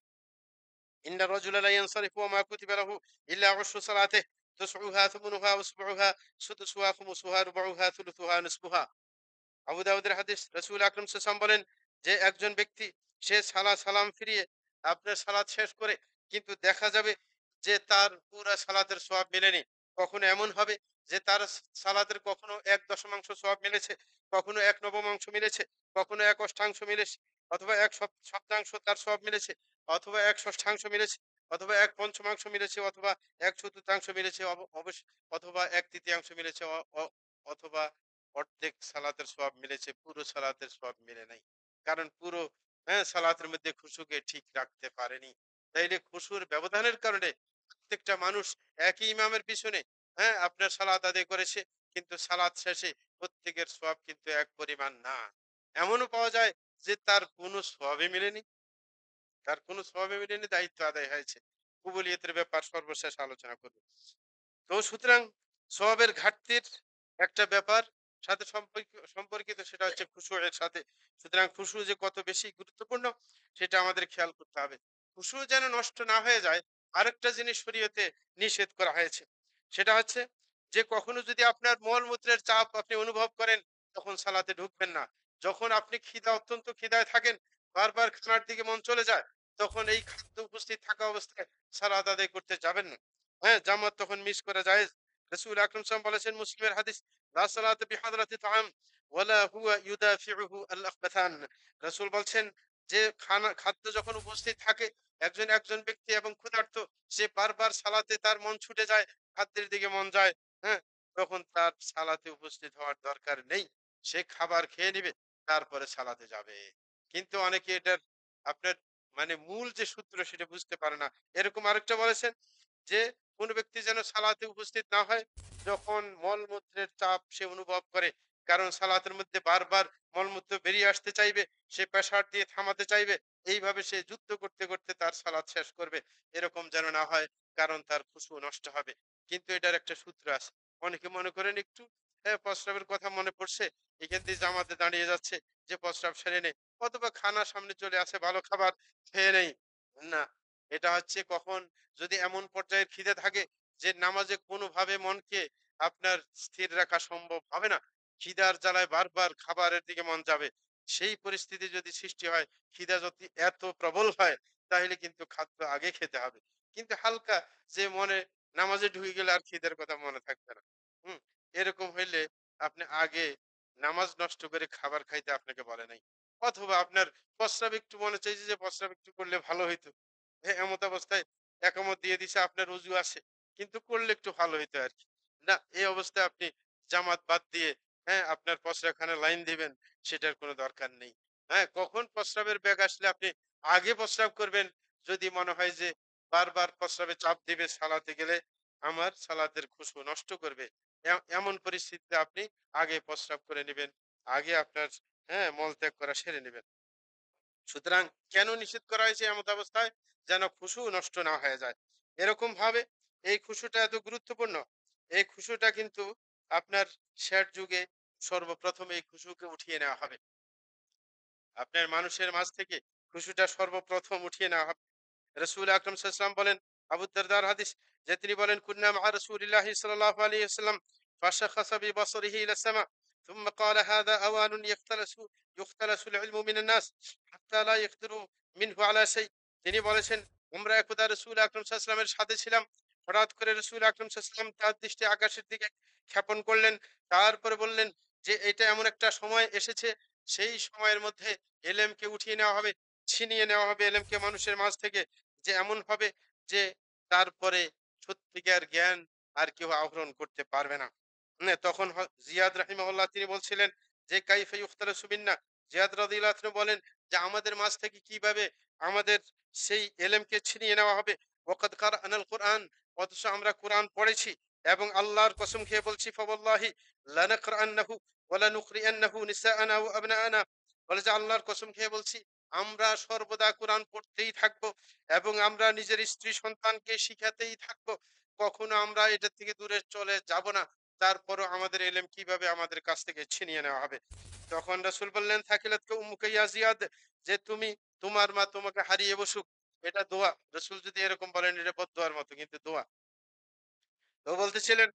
إن الرجل لا ينصرف وما كتب له إلا عشر صلاته تسعها ثمنها وسبعها سدسها خمسها ربعها ثلثها نصفها। আবু দাউদের হাদিস। রাসূল আকরাম সাল্লাল্লাহু আলাইহি ওয়াসাল্লাম বলেন যে একজন ব্যক্তি সে সালাম ফিরিয়ে আপনার সালাত শেষ করে কিন্তু দেখা যাবে যে তার পুরা সালাতের সওয়াব মেলেনি। কখনো এমন হবে যে তার সালাতের কখনো ১/১০ সওয়াব মিলেছে, কখনো ১/৯ মিলেছে, কখনো ১/৮ মিলেছে, অথবা ১/৭ তার সওয়াব মিলেছে, অথবা ১/৬ মিলেছে, অথবা ১/৫ মিলেছে, অথবা ১/৪ মিলেছে, অথবা ১/৩ মিলেছে, অথবা অর্ধেক সালাতের সওয়াব মিলেছে, পুরো সালাতের সওয়াব মিলে নাই। কারণ পুরো, হ্যাঁ, সালাতের মধ্যে খুশুকে ঠিক রাখতে পারেনি। তাইলে খুশুর ব্যবধানের কারণে প্রত্যেকটা মানুষ একই ইমামের পিছনে, হ্যাঁ, আপনার সালাত আদায় করেছে কিন্তু সালাত শেষে প্রত্যেকের সওয়াব কিন্তু এক পরিমাণ না। এমনও পাওয়া যায় যে তার কোনো সওয়াবই মিলেনি। তার কোনো সওয়াবই মিলেনি, দায়িত্ব আদায় হয়েছে। কবুলিয়তের ব্যাপার সর্বশেষ আলোচনা করব। তো সুতরাং সওয়াবের ঘাটতির একটা ব্যাপার সাথে সম্পর্কিত, সেটা হচ্ছে খুশুয়ের সাথে। সুতরাং খুশু যে কত বেশি গুরুত্বপূর্ণ সেটা আমাদের খেয়াল করতে হবে। খুশু যেন নষ্ট না হয়ে যায়, আরেকটা জিনিস শরীয়তে নিষেধ করা হয়েছে। সেটা হচ্ছে যে কখনো যদি আপনার মলমূত্রের চাপ আপনি অনুভব করেন, তখন সালাতে ঢুকবেন না। যখন আপনি অত্যন্ত খিদায় থাকেন, বারবার খানার দিকে মন চলে যায়, তখন এই খাদ্য উপস্থিত থাকা অবস্থায় সালাত আদায় করতে যাবেন না। হ্যাঁ, জামাত তখন মিস করা জায়েজ। রাসূল আকরাম সাল্লাল্লাহু আলাইহি ওয়াসাল্লাম বলেছেন মুসলিমের হাদিস, লা সালাতা বিহাদরাতি তাআম ওয়ালা হুয়া ইউদাফিউহু আল আখবাথান। রাসূল বলছেন যে খাদ্য যখন উপস্থিত থাকে, একজন ব্যক্তি এবং ক্ষুধার্ত, সে বারবার সালাতে তার মন ছুটে যায়, খাদ্যের দিকে মন যায়, হ্যাঁ, তখন তার সালাতে উপস্থিত হওয়ার দরকার নেই। সে খাবার খেয়ে নিবে, তারপরে সালাতে যাবে। কিন্তু অনেকে এটার আপনার মানে মূল যে সূত্র সেটা বুঝতে পারে না। এরকম আরেকটা বলেছেন যে কোন ব্যক্তি যেন সালাতে উপস্থিত না হয় যখন মলমূত্রের চাপ সে অনুভব করে। কারণ সালাতের মধ্যে বারবার মলমূত্র বেরিয়ে আসতে চাইবে, সে প্রেসার দিয়ে থামাতে চাইবে, এইভাবে সে যুদ্ধ করতে করতে তার সালাত শেষ করবে। এরকম যেন না হয়, কারণ তার খুশু নষ্ট হবে। কিন্তু এটার একটা সূত্র আছে। অনেকে মনে করেন একটু প্রস্রাবের কথা মনে পড়ছে, এখান দিয়ে জামাতে দাঁড়িয়ে যাচ্ছে, যে প্রস্রাব সেরে নেই, অথবা খানা সামনে চলে আসে, ভালো খাবার খেয়ে নেই। না, এটা হচ্ছে কখন যদি এমন পর্যায়ের খিদে থাকে যে নামাজে কোনোভাবে মনকে আপনার স্থির রাখা সম্ভব হবে না, খিদার জ্বালায় বারবার খাবারের দিকে মন যাবে, সেই পরিস্থিতি যদি সৃষ্টি হয়, খিদা যদি এত প্রবল হয়, তাহলে কিন্তু খাদ্য আগে খেতে হবে। কিন্তু হালকা যে মনে নামাজে ঢুকে গেলে আর খিদের কথা মনে থাকবে না, হুম, এরকম হইলে আপনি আগে নামাজ নষ্ট করে খাবার খাইতে আপনাকে বলে নাই। অথবা আপনার প্রস্রাব একটু মনে চাইছে যে প্রস্রাব একটু করলে ভালো হইতো, এমত অবস্থায় একামত দিয়ে দিছে, আপনার অজু আছে, কিন্তু করলে একটু ভালো হইতো আর কি। না, এই অবস্থায় আপনি জামাত বাদ দিয়ে আপনার প্রস্রাবখানে লাইন দিবেন, সেটার কোনো দরকার নেই। হ্যাঁ, কখন প্রস্রাবের ব্যাগ আসলে আপনি আগে প্রস্রাব করবেন, যদি মনে হয় যে বারবার প্রস্রাবে চাপ দিবে সালাতে গেলে, আমার সালাতের খুশু নষ্ট করবে, এমন পরিস্থিতিতে আপনি আগে প্রস্রাব করে নেবেন, আগে আপনার মলত্যাগ করা সেরে নেবেন। সুতরাং কেন নিষেধ করা হয়েছে এমত অবস্থায়? যেন খুশু নষ্ট না হয়ে যায়। এরকম ভাবে এই খুশুটা এত গুরুত্বপূর্ণ। এই খুশুটা কিন্তু আপনার শেষ যুগে সর্বপ্রথম এই খুশুকে উঠিয়ে নেওয়া হবে। আপনার মানুষের মাঝ থেকে খুশুটা সর্বপ্রথম উঠিয়ে নেওয়া হবে। রাসূল আকরাম সাল্লাল্লাহু আলাইহি ওয়াসাল্লাম বলেন, আবু দারদার হাদিস, যে তিনি বলেন, কুন্না মা রাসূলিল্লাহি সাল্লাল্লাহু আলাইহি ওয়াসাল্লাম ফাশাখাসা বিবসরিহি ইলা সামা ثم قال هذا أوان يختلس العلم من الناس حتى لا يقدروا منه على شيء। তিনি বলেছেন, আমরা একদা রাসূল আকরাম সাল্লাল্লাহু আলাইহি ওয়াসাল্লামের সাথে ছিলাম। হঠাৎ করে রাসূল আকরাম সাল্লাল্লাহু আলাইহি ওয়াসাল্লাম তার দৃষ্টি আকাশের দিকে ক্ষেপণ করলেন। তারপরে বললেন যে এটা এমন একটা সময় এসেছে, সেই সময়ের মধ্যে এলেমকে উঠিয়ে নেওয়া হবে, ছিনিয়ে নেওয়া হবে এলেমকে মানুষের মাঝ থেকে, যে এমন হবে যে তারপরে সত্যিকার জ্ঞান আর কেউ আহরণ করতে পারবে না। তখন জিয়াদ রাহিমাহুল্লাহ তিনি বলছিলেন যে কাইফা ইউখতালাসু বিন্না। জিয়াদ রাদিয়াল্লাহু আনহু বলেন যে আমাদের মাঝ থেকে কিভাবে আমাদের সেই এলেমকে ছিনিয়ে নেওয়া হবে। ওয়াকাদ কারানাল কুরআন, অথচ আমরা কোরআন পড়েছি, এবং আল্লাহর কসম খেয়ে বলছি, ফাওয়াল্লাহি লানাকরান্নাহু ওয়া লানুকরিয়ান্নাহু নিসাআনা ওয়া আবনাআনা। বলে যে আল্লাহর কসম খেয়ে বলছি, আমরা সর্বদা কোরআন পড়তেই থাকবো, এবং আমরা নিজের স্ত্রী সন্তানকে শিখাতেই থাকবো। কখনো আমরা এটা থেকে দূরে চলে যাব না। তারপরও আমাদের এলেম কিভাবে আমাদের কাছ থেকে ছিনিয়ে নেওয়া হবে। তখন রাসূল বললেন, থাকিলাতকা উম্মুকা ইয়া জিয়াদ, যে তোমার মা তোমাকে হারিয়ে বসুক। এটা দোয়া। রাসূল যদি এরকম বলেন, এটা বদদোয়ার মতো, কিন্তু দোয়া। তো বলতেছিলেন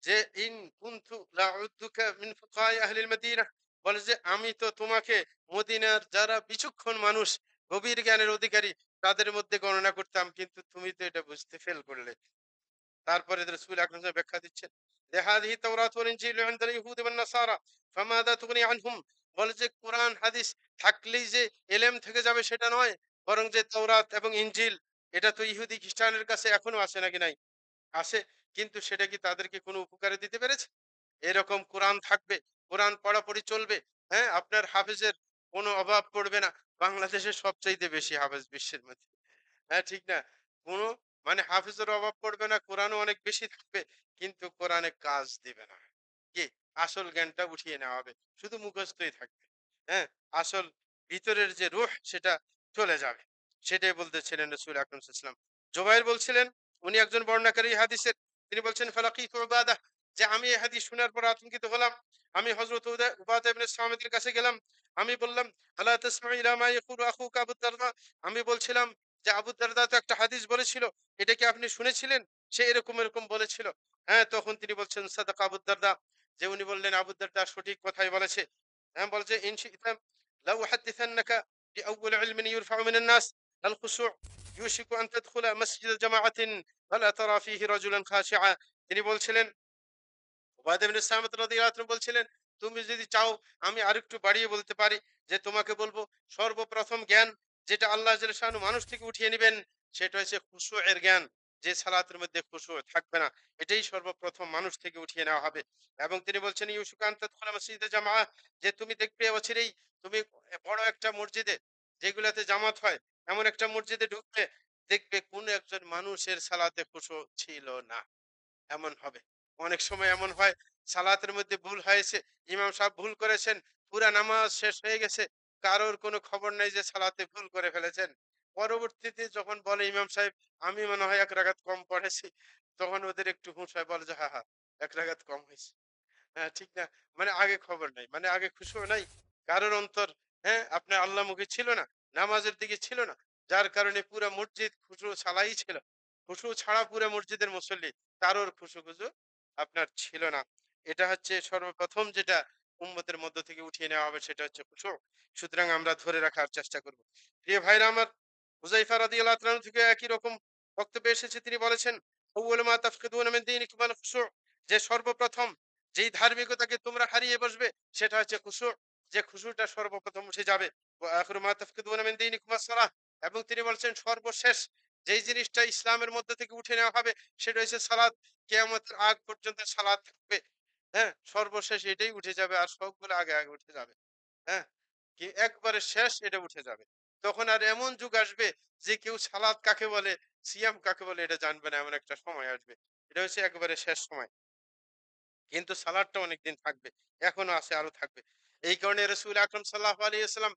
যে ইন কুনতু লাউদ্দুকা মিন ফুকাহাই আহলিল মদিনা, বলে যে আমি তো তোমাকে মদিনার যারা বিচক্ষণ মানুষ, গভীর জ্ঞানের অধিকারী, তাদের মধ্যে গণনা করতাম, কিন্তু তুমি তো এটা বুঝতে ফেল করলে। তারপরে রাসূল আকরাম সাল্লাল্লাহু আলাইহি ওয়াসাল্লাম ব্যাখ্যা দিচ্ছেন যে হাযিহি তাওরাত ওয়াল ইনজিল ইনদাল ইহুদি ওয়ান নাসারা ফামাযা তুগনি আনহুম। বলে যে কোরআন হাদিস থাকলেই যে এলেম থেকে যাবে সেটা নয়, বরং যে তাওরাত এবং ইনজিল, এটা তো ইহুদি খ্রিস্টানের কাছে এখনো আছে নাকি নাই? আছে। কিন্তু সেটা কি তাদেরকে কোনো উপকারে দিতে পেরেছে? এরকম কোরআন থাকবে, কোরআন পড়াপড়ি চলবে, আপনার হাফেজের কোনো অভাব পড়বে না। বাংলাদেশের সবচাইতে বেশি হাফেজ বিশ্বের মধ্যে। ঠিক না? কোনো মানে হাফেজের অভাব পড়বে না, কোরআনও অনেক বেশি থাকবে, কিন্তু কোরআনে কাজ দিবে না। কি? আসল জ্ঞানটা উঠিয়ে নেওয়া হবে। শুধু মুখস্থই থাকবে। হ্যাঁ? আসল ভিতরের যে রূহ সেটা চলে যাবে। সেটাই বলতেছিলেন রাসূল আকরাম সাল্লাল্লাহু আলাইহি ওয়াসাল্লাম। জুবাইর বলছিলেন, উনি একজন বর্ণনাকারী হাদিসের। তিনি বলছেন, ফালাকিতু উবাদাহ যে আমি এই হাদিস শোনার পর আতঙ্কিত হলাম। আমি হযরত উবাদা ইবনে সামিতের কাছে গেলাম। আমি বললাম, আলা তাসমাউ ইলা মা ইয়াকুলু আখুকা আবু দারদা। আমি বলছিলাম যে আবু দারদা তো একটা হাদিস বলেছিল, এটা কি আপনি শুনেছিলেন? সে এরকম এরকম বলেছিল। হ্যাঁ, তখন তিনি বলছেন সাদাকা আবু দারদা, যে উনি বললেন আবু দারদা সঠিক কথাই বলেছে। হ্যাঁ, বলছে ইন শি'তা লাউ উহাদ্দিসান্নাকা বিআউয়াল ইলমিন ইউরফা'ু মিনান নাস আল খুশু' ইউশিকু আন তাদখুলা মাসজিদ জামাআতিন ফালা তারা ফীহি রাজুলান খাশিআ। তিনি বলছিলেন, উবাদা ইবনে সামিত রাদিয়াল্লাহু আনহু বলছিলেন, তুমি যদি চাও আমি আরেকটু বাড়িয়ে বলতে পারি, যে তোমাকে বলবো সর্বপ্রথম জ্ঞান যেটা আল্লাহ জাল্লা শানু মানুষ থেকে উঠিয়ে নেবেন, সেটা হচ্ছে খুশুয়ের জ্ঞান। যে সালাতের মধ্যে খুশু থাকবে না, এটাই সর্বপ্রথম মানুষ থেকে উঠিয়ে নেওয়া হবে। এবং তিনি বলছেন ইউসুকা আন তাদখুলা মসজিদে জামাআহ, যে তুমি দেখবে অচিরেই তুমি বড় একটা মসজিদে, যেগুলাতে জামাত হয়, এমন একটা মসজিদে ঢুকবে, দেখবে কোন একজন মানুষের সালাতে খুশু ছিল না, এমন হবে। অনেক সময় এমন হয় সালাতের মধ্যে ভুল হয়েছে, ইমাম সাহেব ভুল করেছেন, পুরা নামাজ শেষ হয়ে গেছে, কারোর কোনো খবর নাই যে সালাতে ভুল করে ফেলেছেন। পরবর্তীতে যখন বলে ইমাম সাহেব আমি মনে হয় এক রাকাত কম পড়েছি, তখন ওদের একটু হুঁশ হয়, বলে যে হ্যাঁ হ্যাঁ এক রাকাত কম হয়েছে। হ্যাঁ, ঠিক না? মানে আগে খবর নাই, মানে আগে খুশু নাই, কারোর অন্তর, হ্যাঁ, আপনার আল্লাহমুখী ছিল না, নামাজের দিকে ছিল না, যার কারণে পুরা মসজিদ খুশু ছাড়াই ছিল। খুশু ছাড়া পুরা মসজিদের মুসল্লি, কারোর খুশু আপনার ছিল না। এটা হচ্ছে সর্বপ্রথম যেটা উম্মতের মধ্য থেকে উঠিয়ে নেওয়া হবে, সেটা হচ্ছে খুশু। সুতরাং আমরা ধরে রাখার চেষ্টা করব। প্রিয় ভাইরা আমার, হুযায়ফা রাদিয়াল্লাহু তাআলা আনহু থেকে একই রকম বক্তব্য এসেছে, তিনি বলেছেন আউয়ালু মা তাফকিদুনা মিন দীনিকুম আল খুশু', যে সর্বপ্রথম যেই ধার্মিকতাকে তোমরা হারিয়ে বসবে সেটা হচ্ছে খুশু', যে খুশুটা সর্বপ্রথম উঠে যাবে। ওয়া আখিরু মা তাফকিদুনা মিন দীনিকুম আস-সালাহ, এবং তিনি বলছেন সর্বশেষ যেই জিনিসটা ইসলামের মধ্যে থেকে উঠে নেওয়া হবে সেটা হচ্ছে সালাত। কিয়ামতের আগ পর্যন্ত সালাত থাকবে। হ্যাঁ, সর্বশেষ এটাই উঠে যাবে, আর সবগুলো আগে আগে উঠে যাবে। হ্যাঁ, কি একবারে শেষ এটা উঠে যাবে। তখন আর এমন যুগ আসবে যে কেউ সালাত কাকে বলে, সিয়াম কাকে বলে এটা জানবে না, এমন একটা সময় আসবে। এটা হচ্ছে একেবারে শেষ সময়। কিন্তু সালাদটা অনেকদিন থাকবে। এখনো আছে, আরো থাকবে। এই কারণে রাসূল আকরাম সাল্লাল্লাহু আলাইহি ওয়াসাল্লাম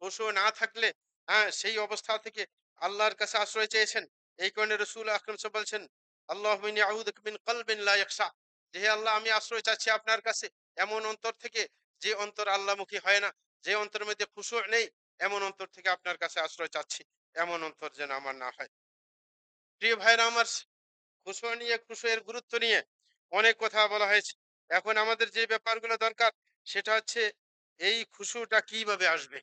খুশু না থাকলে, হ্যাঁ, সেই অবস্থা থেকে আল্লাহর কাছে আশ্রয় চেয়েছেন। এই কারণে রাসূল আকরাম সাল্লাল্লাহু বলছেন, আল্লাহুম্মা ইন্নী আউযুকা মিন কলবিন লা ইয়াখশা, যে হে আল্লাহ আমি আশ্রয় চাচ্ছি আপনার কাছে এমন অন্তর থেকে, যে অন্তর আল্লাহমুখী হয় না, যে অন্তরের মধ্যে খুশু নেই, এমন অন্তর থেকে আপনার কাছে আশ্রয় চাচ্ছি। এমন অন্তর যেন আমার না হয়। প্রিয় ভাইরা আমার, খুশু নিয়ে, খুশু এর গুরুত্ব নিয়ে অনেক কথা বলা হয়েছে। এখন আমাদের যে ব্যাপারগুলো দরকার সেটা হচ্ছে এই খুশুটা কিভাবে আসবে?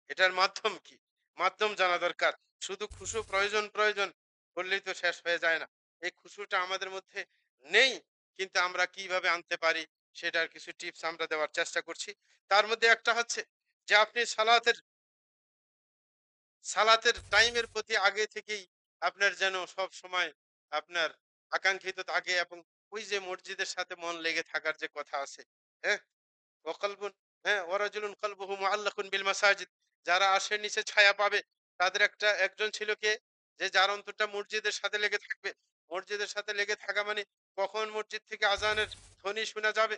এটার মাধ্যম কি? মাধ্যম জানা দরকার। শুধু খুশু প্রয়োজন, প্রয়োজন বললেই তো শেষ হয়ে যায় না। এই খুশুটা আমাদের মধ্যে নেই, কিন্তু আমরা কিভাবে আনতে পারি সেটার কিছু টিপস আমরা দেওয়ার চেষ্টা করছি। তার মধ্যে একটা হচ্ছে যে আপনি সালাতের টাইমের প্রতি আগে থেকেই আপনার যেন সব সময় আপনার আকাঙ্ক্ষিত থাকে, এবং ওই যে মসজিদের সাথে মন লেগে থাকার যে কথা আছে, হ্যাঁ, ওয়াকালবুন, হ্যাঁ, ওয়ারাজুলুন কলবুহু মুআল্লাকুন বিল মাসাজিদ, যারা আরশের নিচে ছায়া পাবে তাদের একজন ছিল কে, যে যার অন্তরটা মসজিদের সাথে লেগে থাকবে। মসজিদের সাথে লেগে থাকা মানে কখন মসজিদ থেকে আজানের ধ্বনি শোনা যাবে,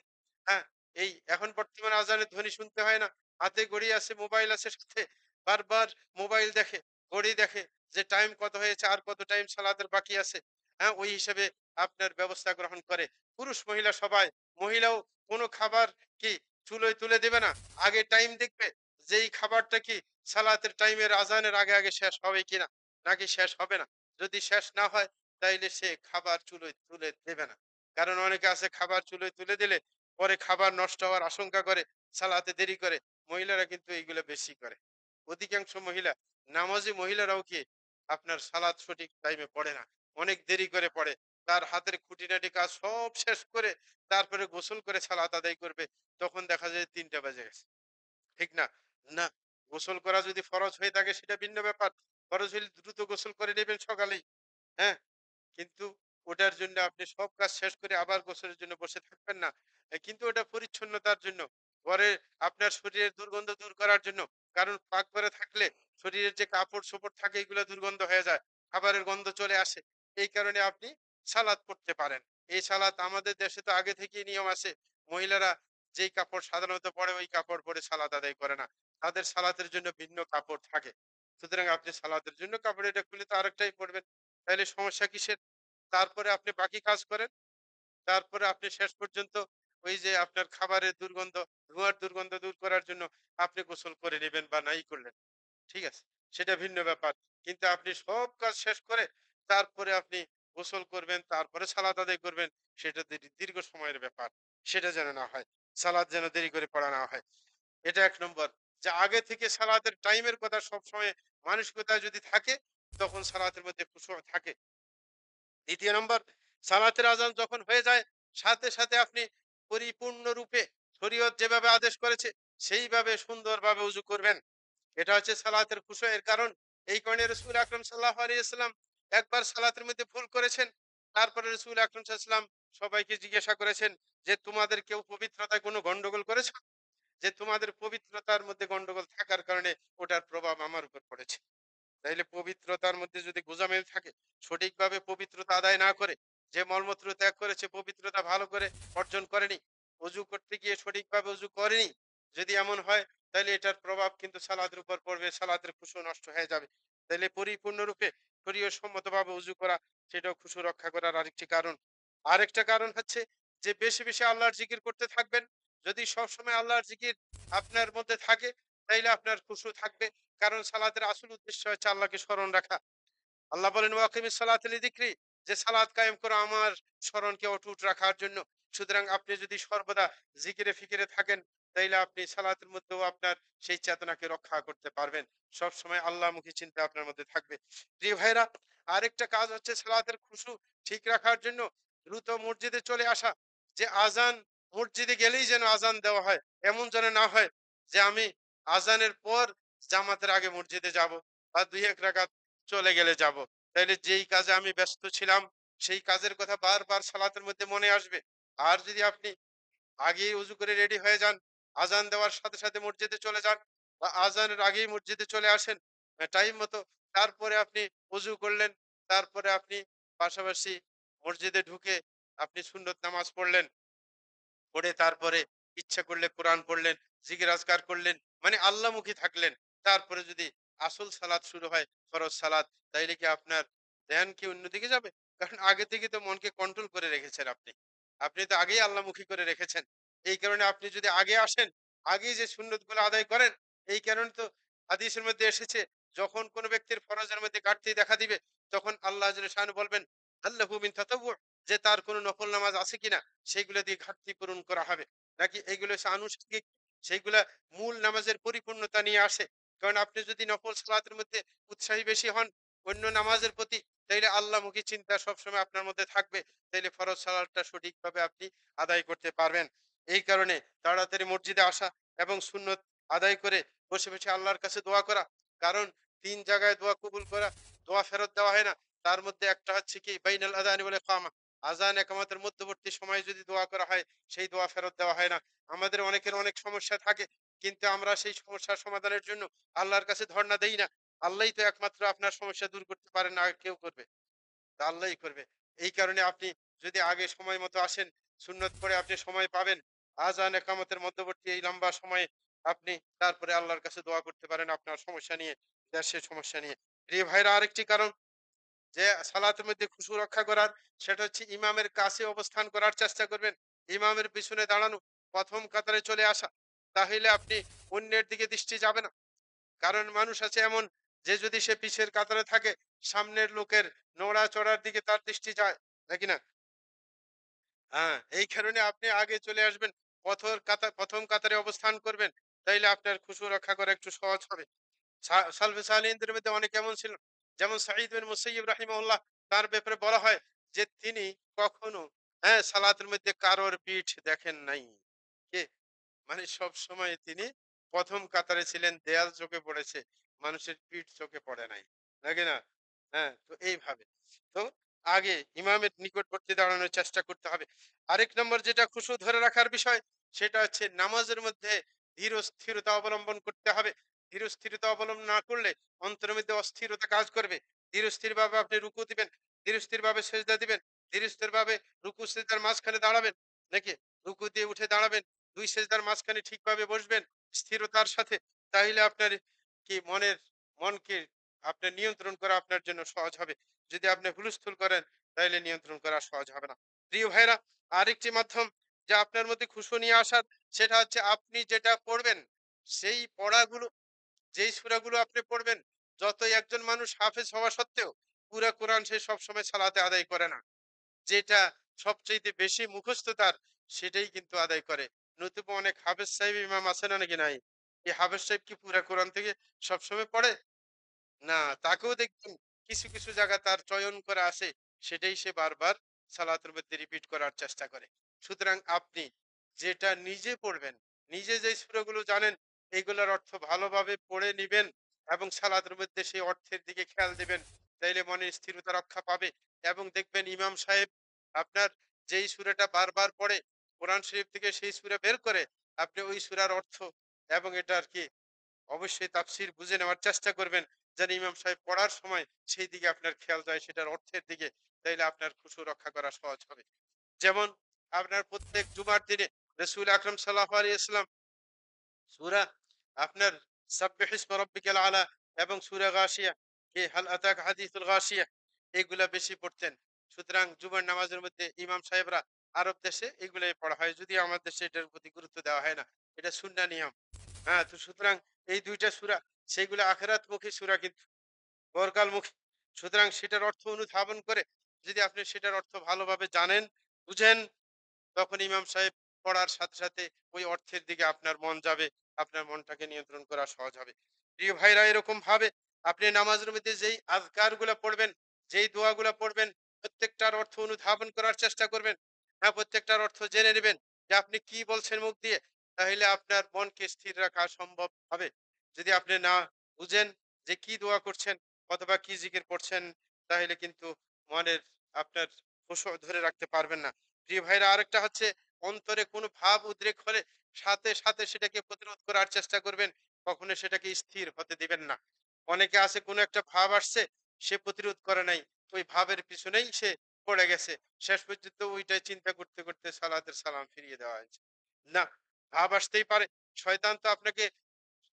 হ্যাঁ, এই এখন বর্তমানে আজানের ধ্বনি শুনতে হয় না, হাতে ঘড়ি আছে, মোবাইল আছে সাথে, বারবার মোবাইল দেখে, ঘড়ি দেখে, যে টাইম কত হয়েছে, আর কত টাইম সালাতের বাকি আছে, হ্যাঁ, ওই হিসেবে আপনার ব্যবস্থা গ্রহণ করে। পুরুষ মহিলা সবাই, মহিলাও কোনো খাবার কি চুলোয় তুলে দেবে না, আগে টাইম দেখবে যেই খাবারটা কি সালাতের টাইমের আজানের আগে আগে শেষ হবে কিনা, নাকি শেষ হবে না। যদি শেষ না হয় তাইলে সে খাবার চুলোয় তুলে দেবে না। কারণ অনেকে আছে খাবার চুলোয় তুলে দিলে পরে খাবার নষ্ট হওয়ার আশঙ্কা করে, সালাতে দেরি করে। মহিলারা কিন্তু এইগুলো বেশি করে। অধিকাংশ মহিলা, নামাজি মহিলারাও কি আপনার সালাত সঠিক টাইমে পড়ে না, অনেক দেরি করে পড়ে। তার হাতের খুঁটিনাটি কাজ সব শেষ করে তারপরে গোসল করে সালাত আদায় করবে, তখন দেখা যায় ৩টা বেজে গেছে। ঠিক না? না, গোসল করা যদি ফরজ হয়ে থাকে সেটা ভিন্ন ব্যাপার। ফরজ হইলে দ্রুত গোসল করে নেবেন সকালেই। হ্যাঁ? কিন্তু ওটার জন্য আপনি সব কাজ শেষ করে আবার গোসলের জন্য বসে থাকবেন না। কিন্তু ওটা পরিচ্ছন্নতার জন্য। পরে আপনার শরীরের দুর্গন্ধ দূর করার জন্য। কারণ পাকঘরে থাকলে শরীরের যে কাপড়-চোপড় থাকে এগুলা দুর্গন্ধ হয়ে যায়। খাবারের গন্ধ চলে আসে। এই কারণে আপনি সালাত পড়তে পারেন। এই সালাত আমাদের দেশে তো আগে থেকেই নিয়ম আছে। মহিলারা যেই কাপড় সাধারণত পরে ওই কাপড় পরে সালাত আদায় করে না। তাদের সালাতের জন্য ভিন্ন কাপড় থাকে। সুতরাং আপনি সালাতের জন্য কাপড় এটা খুলে তো আরেকটাই পড়বেন। তাইলে সমস্যা কিসের? তারপরে আপনি বাকি কাজ করেন। তারপরে আপনি শেষ পর্যন্ত ওই যে আপনার খাবারের দুর্গন্ধ, ধোঁয়ার দুর্গন্ধ দূর করার জন্য আপনি গোসল করে নেবেন বা নাই করলেন। ঠিক আছে? সেটা ভিন্ন ব্যাপার। কিন্তু আপনি সব কাজ শেষ করে তারপরে আপনি গোসল করবেন, তারপরে সালাত আদায় করবেন। সেটা দীর্ঘ সময়ের ব্যাপার। সেটা যেন না হয়। সালাত যেন দেরি করে পড়া না হয়। এটা ১ নম্বর। যে আগে থেকে সালাতের টাইমের কথা সবসময় মানসিকতায় যদি থাকে, তখন সালাতের মধ্যে খুশু থাকে। ২য় নম্বর, সালাতের আযান যখন হয়ে যায়, সাথে, সাথে আপনি পরিপূর্ণরূপে শরীয়ত যেভাবে আদেশ করেছে, সেইভাবে সুন্দরভাবে ওযু করবেন। এটা হচ্ছে সালাতের খুশু এর কারণ। এই কারণে রাসূল আকরাম সাল্লাল্লাহু আলাইহি ওয়াসাল্লাম একবার সালাতের মধ্যে ভুল করেছেন। তারপরে রাসূল আকরাম সাল্লাল্লাহু আলাইহি ওয়াসাল্লাম সবাইকে জিজ্ঞাসা করেছেন যে, "তোমাদের কেউ পবিত্রতায় কোনো গন্ডগোল করেছে? যে তোমাদের পবিত্রতার মধ্যে গন্ডগোল থাকার কারণে ওটার প্রভাব আমার উপর পড়েছে।" তাইলে পবিত্রতার মধ্যে যদি গোঁজামিল থাকে, সঠিকভাবে পবিত্রতা আদায় না করে, যে মলমূত্র ত্যাগ করেছে, পবিত্রতা ভালো করে অর্জন করেনি, অজু করতে গিয়ে সঠিকভাবে অজু করেনি, যদি এমন হয়, তাইলে এটার প্রভাব কিন্তু সালাতের উপর পড়বে, সালাতের খুশু নষ্ট হয়ে যাবে। তাইলে পরিপূর্ণরূপে শরীয়ত সম্মতভাবে অজু করা, সেটাও খুশু রক্ষা করার আরেকটি কারণ। আরেকটা কারণ হচ্ছে যে বেশি, বেশি আল্লাহর জিকির করতে থাকবেন। যদি সবসময় আল্লাহর জিকির আপনার মধ্যে থাকে, তাইলে আপনার খুশু থাকবে। কারণ সালাতের আসল উদ্দেশ্য হচ্ছে আল্লাহকে স্মরণ রাখা। আল্লাহ বলেন ওয়াকিমিস সালাতা লিযিকরি, যে সালাত কায়েম করো আমার স্মরণকে অটুট রাখার জন্য। সুতরাং আপনি যদি সর্বদা জিকিরে ফিকিরে থাকেন, তাইলে আপনি সালাতের মধ্যেও আপনার সেই চেতনাকে রক্ষা করতে পারবেন। সবসময় আল্লাহমুখী চিন্তা আপনার মধ্যে থাকবে। প্রিয় ভাইরা, আরেকটা কাজ হচ্ছে সালাতের খুশু ঠিক রাখার জন্য দ্রুত মসজিদে চলে আসা। যে আজান, মসজিদে গেলেই যেন আজান দেওয়া হয়, এমন যেন না হয় যে আমি আজানের পর জামাতের আগে মসজিদে যাব বা ২-১ রাকাত চলে গেলে যাব। তাইলে যেই কাজে আমি ব্যস্ত ছিলাম, সেই কাজের কথা বারবার সালাতের মধ্যে মনে আসবে। আর যদি আপনি আগেই উজু করে রেডি হয়ে যান, আজান দেওয়ার সাথে, সাথে মসজিদে চলে যান বা আজানের আগেই মসজিদে চলে আসেন টাইম মতো। তারপরে আপনি উজু করলেন, তারপরে আপনি পাশাপাশি মসজিদে ঢুকে আপনি সুন্নত নামাজ পড়লেন। পড়ে তারপরে ইচ্ছা করলে কোরআন পড়লেন, জিকির আজকার করলেন, মানে আল্লাহমুখী থাকলেন। তারপরে যদি আসল সালাত শুরু হয়, ফরজ সালাত, তাইলে কি আপনার ধ্যান কি অন্যদিকে যাবে? কারণ আগে থেকে তো মনকে কন্ট্রোল করে রেখেছেন আপনি। আপনি তো আগেই আল্লাহমুখী করে রেখেছেন। এই কারণে আপনি যদি আগে আসেন, আগেই যে সুন্নতগুলো আদায় করেন, এই কারণে তো হাদিসের মধ্যে এসেছে, যখন কোন ব্যক্তির ফরজের মধ্যে ঘাটতি দেখা দিবে, তখন আল্লাহ জাল্লা শানহু বলবেন, "হাল লাহু মিন তাতাওwu", যে তার কোন নফল নামাজ আছে কিনা, সেগুলো দিয়ে ঘাটতি পূরণ করা হবে। নাকি এগুলো হচ্ছে আনুষঙ্গিক, সেইগুলা মূল নামাজের পরিপূর্ণতা নিয়ে আসে। কারণ আপনি যদি নফল সালাতের মধ্যে উৎসাহী বেশি হন অন্য নামাজের প্রতি, তাইলে আল্লাহমুখী চিন্তা সবসময় আপনার মধ্যে থাকবে। তাইলে ফরজ সালাতটা সঠিকভাবে আপনি আদায় করতে পারবেন। এই কারণে তাড়াতাড়ি মসজিদে আসা এবং সুন্নত আদায় করে বসে, বসে আল্লাহর কাছে দোয়া করা। কারণ ৩ জায়গায় দোয়া কবুল করা, দোয়া ফেরত দেওয়া হয় না। তার মধ্যে একটা হচ্ছে কি বাইনাল আযানি ওয়াল ইকামা। আযান একামতের মধ্যবর্তী সময়ে যদি দোয়া করা হয়, সেই দোয়া ফেরত দেওয়া হয় না। আমাদের অনেকের অনেক সমস্যা থাকে। কিন্তু আমরা সেই সমস্যার সমাধানের জন্য আল্লাহর কাছে ধরনা দেই না। আল্লাহই তো একমাত্র আপনার সমস্যা দূর করতে পারেন, না আর কেউ করবে? তা আল্লাহই করবে। এই কারণে আপনি যদি আগে সময় মতো আসেন, সুন্নত পড়ে আপনি সময় পাবেন। আযান একামতের মধ্যবর্তী এই লম্বা সময়ে আপনি তারপরে আল্লাহর কাছে দোয়া করতে পারেন আপনার সমস্যা নিয়ে, দেশের সমস্যা নিয়ে। প্রিয় ভাইরা, আরেকটি কারণ যে সালাতের মধ্যে খুশু রক্ষা করার, সেটা হচ্ছে ইমামের কাছে অবস্থান করার চেষ্টা করবেন। ইমামের পিছনে দাঁড়ানো, ১ম কাতারে চলে আসা। তাহলে আপনি অন্যের দিকে দৃষ্টি যাবে না। কারণ মানুষ আছে এমন, যে যদি সে পিছের কাতারে থাকে, সামনের লোকের নড়াচড়ার দিকে তার দৃষ্টি যায়। নাকি না? হ্যাঁ, এই কারণে আপনি আগে চলে আসবেন। ১ম কাতারে অবস্থান করবেন। তাইলে আপনার খুশু রক্ষা করা একটু সহজ হবে। সালফে সালেহিনদের মধ্যে অনেক এমন ছিল, যেমন সাঈদ বিন মুসাইয়্যিব রাহিমাহুল্লাহ, তার ব্যাপারে বলা হয় যে তিনি কখনো সালাতের মধ্যে কারোর পিঠ দেখেন নাই। কে? মানে সবসময় তিনি ১ম কাতারে ছিলেন, দেয়াল চোখে পড়েছে, মানুষের পিঠ চোখে পড়ে নাই। নাকি না? হ্যাঁ, তো এইভাবে। তো আগে ইমামের নিকটবর্তী দাঁড়ানোর চেষ্টা করতে হবে। আরেক নম্বর যেটা খুশু ধরে রাখার বিষয়, সেটা হচ্ছে নামাজের মধ্যে ধীর ও স্থিরতা অবলম্বন করতে হবে। ধীর ও স্থিরতা অবলম্বন না করলে অন্তরের মধ্যে অস্থিরতা কাজ করবে। ধীর স্থিরভাবে আপনি রুকু দিবেন, ধীর স্থিরভাবে সেজদা দিবেন, ধীর স্থিরভাবে রুকু সেজদার মাঝখানে দাঁড়াবেন। নাকি? রুকু দিয়ে উঠে দাঁড়াবেন। ২ সেজদার মাঝখানে ঠিকভাবে বসবেন স্থিরতার সাথে। তাইলে আপনার কি মনকে আপনার নিয়ন্ত্রণ করা আপনার জন্য সহজ হবে। যদি আপনি হুলস্থুল করেন, তাইলে নিয়ন্ত্রণ করা সহজ হবে না। প্রিয় ভাইরা, আরেকটি মাধ্যম যে আপনার মধ্যে খুশু নিয়ে আসার, সেটা হচ্ছে আপনি যেটা পড়বেন সেই পড়াগুলো, যেই সূরাগুলো আপনি পড়বেন, যতই একজন মানুষ হাফেজ হওয়া সত্ত্বেও পুরা কোরআন সে সবসময় সালাতে আদায় করে না। যেটা সবচাইতে বেশি মুখস্থ তার, সেটাই কিন্তু আদায় করে। নতুবা অনেক হাফেজ সাহেব ইমাম আছে না নাকি নাই? এই হাফেজ সাহেব কি পুরা কোরআন থেকে সবসময় পড়ে? না, তাকেও দেখবেন কিছু, কিছু জায়গা তার চয়ন করা আছে, সেটাই সে বারবার সালাতের মধ্যে রিপিট করার চেষ্টা করে। সুতরাং আপনি যেটা নিজে পড়বেন, নিজে যেই সূরাগুলো জানেন, এগুলোর অর্থ ভালোভাবে পড়ে নিবেন এবং সালাতের মধ্যে সেই অর্থের দিকে খেয়াল দিবেন। তাইলে মনের স্থিরতা রক্ষা পাবে এবং দেখবেন ইমাম সাহেব আপনার যেই সূরাটা বারবার পড়ে, কোরআন শরীফ থেকে সেই সূরা বের করে, আপনি ওই সূরার অর্থ এবং এটার কি অবশ্যই তাফসীর বুঝে নেওয়ার চেষ্টা করবেন, যেন ইমাম সাহেব পড়ার সময় সেই দিকে আপনার খেয়াল যায়, সেটার অর্থের দিকে। তাইলে আপনার খুশু রক্ষা করা সহজ হবে। যেমন আপনার প্রত্যেক জুমার দিনে রাসূল আকরাম সাল্লাল্লাহু আলাইহি ওয়াসাল্লাম সূরা আপনার সাব্বিহ ইসমা রাব্বিকাল আলা এবং সূরা গাশিয়া, কি হাল আতাকা হাদিসুল গাশিয়া, এগুলা বেশি পড়তেন। সুতরাং জুমার নামাজের মধ্যে ইমাম সাহেবরা, আরব দেশে এগুলাই পড়া হয়, যদিও আমার দেশে এটার প্রতি গুরুত্ব দেওয়া হয় না, এটা সুন্নাহ নিয়ম। হ্যাঁ, তো সুতরাং এই ২ টা সূরা, সেগুলো আখিরাতমুখী সূরা কিন্তু পরকালমুখী। সুতরাং সেটার অর্থ অনুধাবন করে যদি আপনি সেটার অর্থ ভালোভাবে জানেন, বুঝেন, তখন ইমাম সাহেব পড়ার সাথে, সাথে ওই অর্থের দিকে আপনার মন যাবে। আপনার মনটাকে নিয়ন্ত্রণ করা সহজ হবে। প্রিয় ভাইরা, এরকমভাবে আপনি নামাজের মধ্যে যেই আযকারগুলা পড়বেন, যেই দোয়াগুলা পড়বেন, প্রত্যেকটার অর্থ অনুধাবন করার চেষ্টা করবেন। হ্যাঁ, প্রত্যেকটার অর্থ জেনে নিবেন যে আপনি কি বলছেন মুখ দিয়ে। তাহলে আপনার মনকে স্থির রাখা সম্ভব হবে। যদি আপনি না বুঝেন যে কি দোয়া করছেন অথবা কি জিকির পড়ছেন, তাহলে কিন্তু মনের আপনার খুশু ধরে রাখতে পারবেন না। প্রিয় ভাইরা, আরেকটা হচ্ছে অন্তরে কোনো ভাব উদ্রেক হলে সাথে, সাথে সেটাকে প্রতিরোধ করার চেষ্টা করবেন। কখনো সেটাকে স্থির হতে দিবেন না। অনেকে আছে কোনো একটা ভাব আসছে, সে প্রতিরোধ করে নাই। ওই ভাবের পিছনেই সে পড়ে গেছে। শেষ পর্যন্ত ওইটাই চিন্তা করতে, করতে সালাতের সালাম ফিরিয়ে দেওয়া হয়েছে। না, ভাব আসতেই পারে। শয়তান তো আপনাকে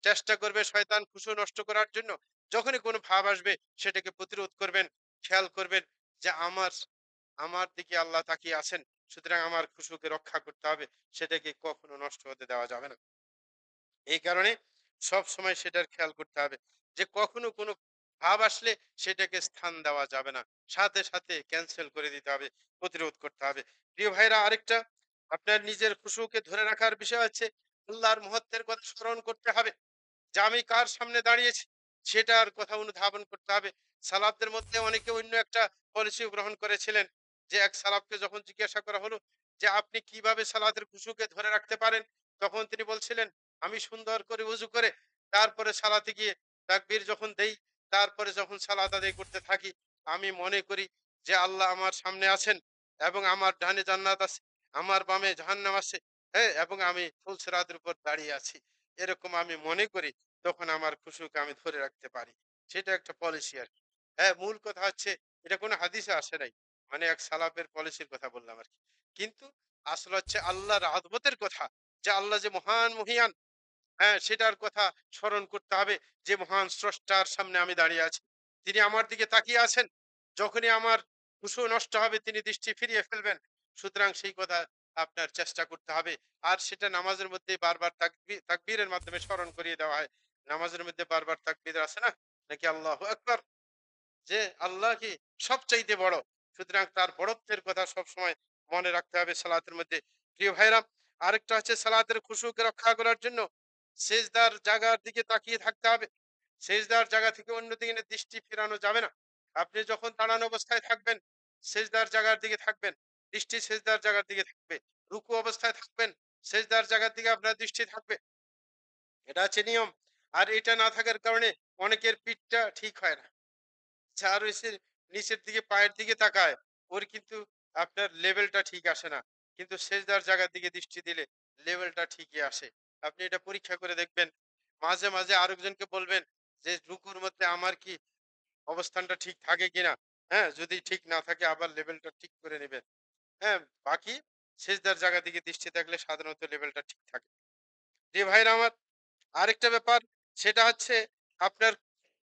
চেষ্টা করবে শয়তান খুশু নষ্ট করার জন্য। যখনই কোনো ভাব আসবে সেটাকে প্রতিরোধ করবেন। খেয়াল করবেন যে আমার দিকে আল্লাহ তাকিয়ে আছেন। সুতরাং আমার খুশুকে রক্ষা করতে হবে। সেটাকে কখনো নষ্ট হতে দেওয়া যাবে না। এই কারণে সবসময় সেটার খেয়াল করতে হবে যে কখনো কোনো ভাব আসলে সেটাকে স্থান দেওয়া যাবে না। সাথে, সাথে ক্যানসেল করে দিতে হবে, প্রতিরোধ করতে হবে। প্রিয় ভাইরা, আরেকটা আপনার নিজের খুশুকে ধরে রাখার বিষয় হচ্ছে আল্লাহর মহত্বের কথা স্মরণ করতে হবে। যে আমি কার সামনে দাঁড়িয়েছি সেটার কথা অনুধাবন করতে হবে। সালাফদের মধ্যে অনেকে অন্য একটা পলিসি গ্রহণ করেছিলেন, যে এক সালাফকে যখন জিজ্ঞাসা করা হলো যে আপনি কিভাবে সালাতের খুশুকে ধরে রাখতে পারেন, তখন তিনি বলছিলেন আমি সুন্দর করে উজু করে তারপরে সালাতে গিয়ে তাকবীর যখন দেই, তারপরে যখন সালাত আদায় করতে থাকি, আমি মনে করি যে আল্লাহ আমার সামনে আছেন এবং আমার ডানে জান্নাত আছে, আমার বামে জাহান্নাম আছে, হ্যাঁ, এবং আমি ফুলসিরাতের উপর দাঁড়িয়ে আছি। এরকম আমি মনে করি, তখন আমার খুশুকে আমি ধরে রাখতে পারি। সেটা একটা পলিসি আরকি। হ্যাঁ, মূল কথা হচ্ছে এটা কোনো হাদিসে আসে নাই। মানে এক সালাফের পলিসির কথা বললাম আরকি। কিন্তু আসল হচ্ছে আল্লাহর আযমতের কথা। যে আল্লাহ যে মহান মহিয়ান, হ্যাঁ, সেটার কথা স্মরণ করতে হবে যে মহান স্রষ্টার সামনে আমি দাঁড়িয়ে আছি। তিনি আমার দিকে তাকিয়ে আছেন। যখনই আমার হুঁশও নষ্ট হবে তিনি দৃষ্টি ফিরিয়ে ফেলবেন। সুতরাং সেই কথা আপনার চেষ্টা করতে হবে। আর সেটা নামাজের মধ্যে বারবার তাকবীরের মাধ্যমে স্মরণ করিয়ে দেওয়া হয়। নামাজের মধ্যে বারবার তাকবীর আছে না? নাকি আল্লাহু আকবার? যে আল্লাহ কি সবচাইতে বড়। সুতরাং তার বড়ত্বের কথা সবসময় মনে রাখতে হবে সালাতের মধ্যে। প্রিয় ভাইরা, আরেকটা হচ্ছে সালাতের খুশুকে রক্ষা করার জন্য সেজদার জায়গার দিকে তাকিয়ে থাকতে হবে। সেজদার জায়গা থেকে অন্যদিকে দৃষ্টি ফেরানো যাবে না। আপনি যখন দাঁড়ানো অবস্থায় থাকবেন, সেজদার জায়গার দিকে থাকবেন। দৃষ্টি সেজদার জায়গার দিকে থাকবে। রুকু অবস্থায় থাকবেন, সেজদার জায়গার দিকে আপনার দৃষ্টি থাকবে। এটা হচ্ছে নিয়ম। আর এটা না থাকার কারণে অনেকের পিঠটা ঠিক হয় না। যার হইছে নিচের দিকে পায়ের দিকে তাকায়, ওর কিন্তু আপনার লেভেলটা ঠিক আসে না। কিন্তু সেজদার জায়গার দিকে দৃষ্টি দিলে লেভেলটা ঠিকই আসে। আপনি এটা পরীক্ষা করে দেখবেন। মাঝে, মাঝে আরেকজনকে বলবেন যে রুকুর মধ্যে আমার কি অবস্থানটা ঠিক থাকে কিনা? হ্যাঁ? যদি ঠিক না থাকে আবার লেভেলটা ঠিক করে নিবেন। হ্যাঁ? বাকি সেজদার জায়গার দিকে দৃষ্টি থাকলে সাধারণত লেভেলটা ঠিক থাকে। জি ভাইরা আমার, আরেকটা ব্যাপার সেটা হচ্ছে আপনার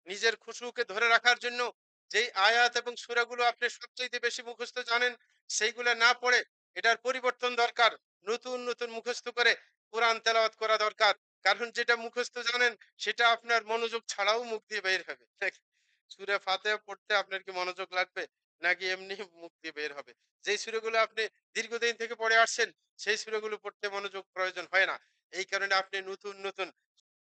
নিজের খুশুকে ধরে রাখার জন্য যেই আয়াত এবং সূরাগুলো আপনি সবচাইতে বেশি মুখস্থ জানেন, সেইগুলা না পড়ে এটার পরিবর্তন দরকার। নতুন, নতুন মুখস্থ করে কোরআন তেলাওয়াত করা দরকার। কারণ যেটা মুখস্থ জানেন সেটা আপনার মনোযোগ ছাড়াও মুখ দিয়ে বের হবে। সূরা ফাতিহা পড়তে আপনার কি মনোযোগ লাগবে? নাকি এমনি মুখ দিয়ে বের হবে? যেই সূরাগুলো আপনি দীর্ঘদিন থেকে পড়ে আসছেন, সেই সূরাগুলো পড়তে মনোযোগ প্রয়োজন হয় না। এই কারণে আপনি নতুন, নতুন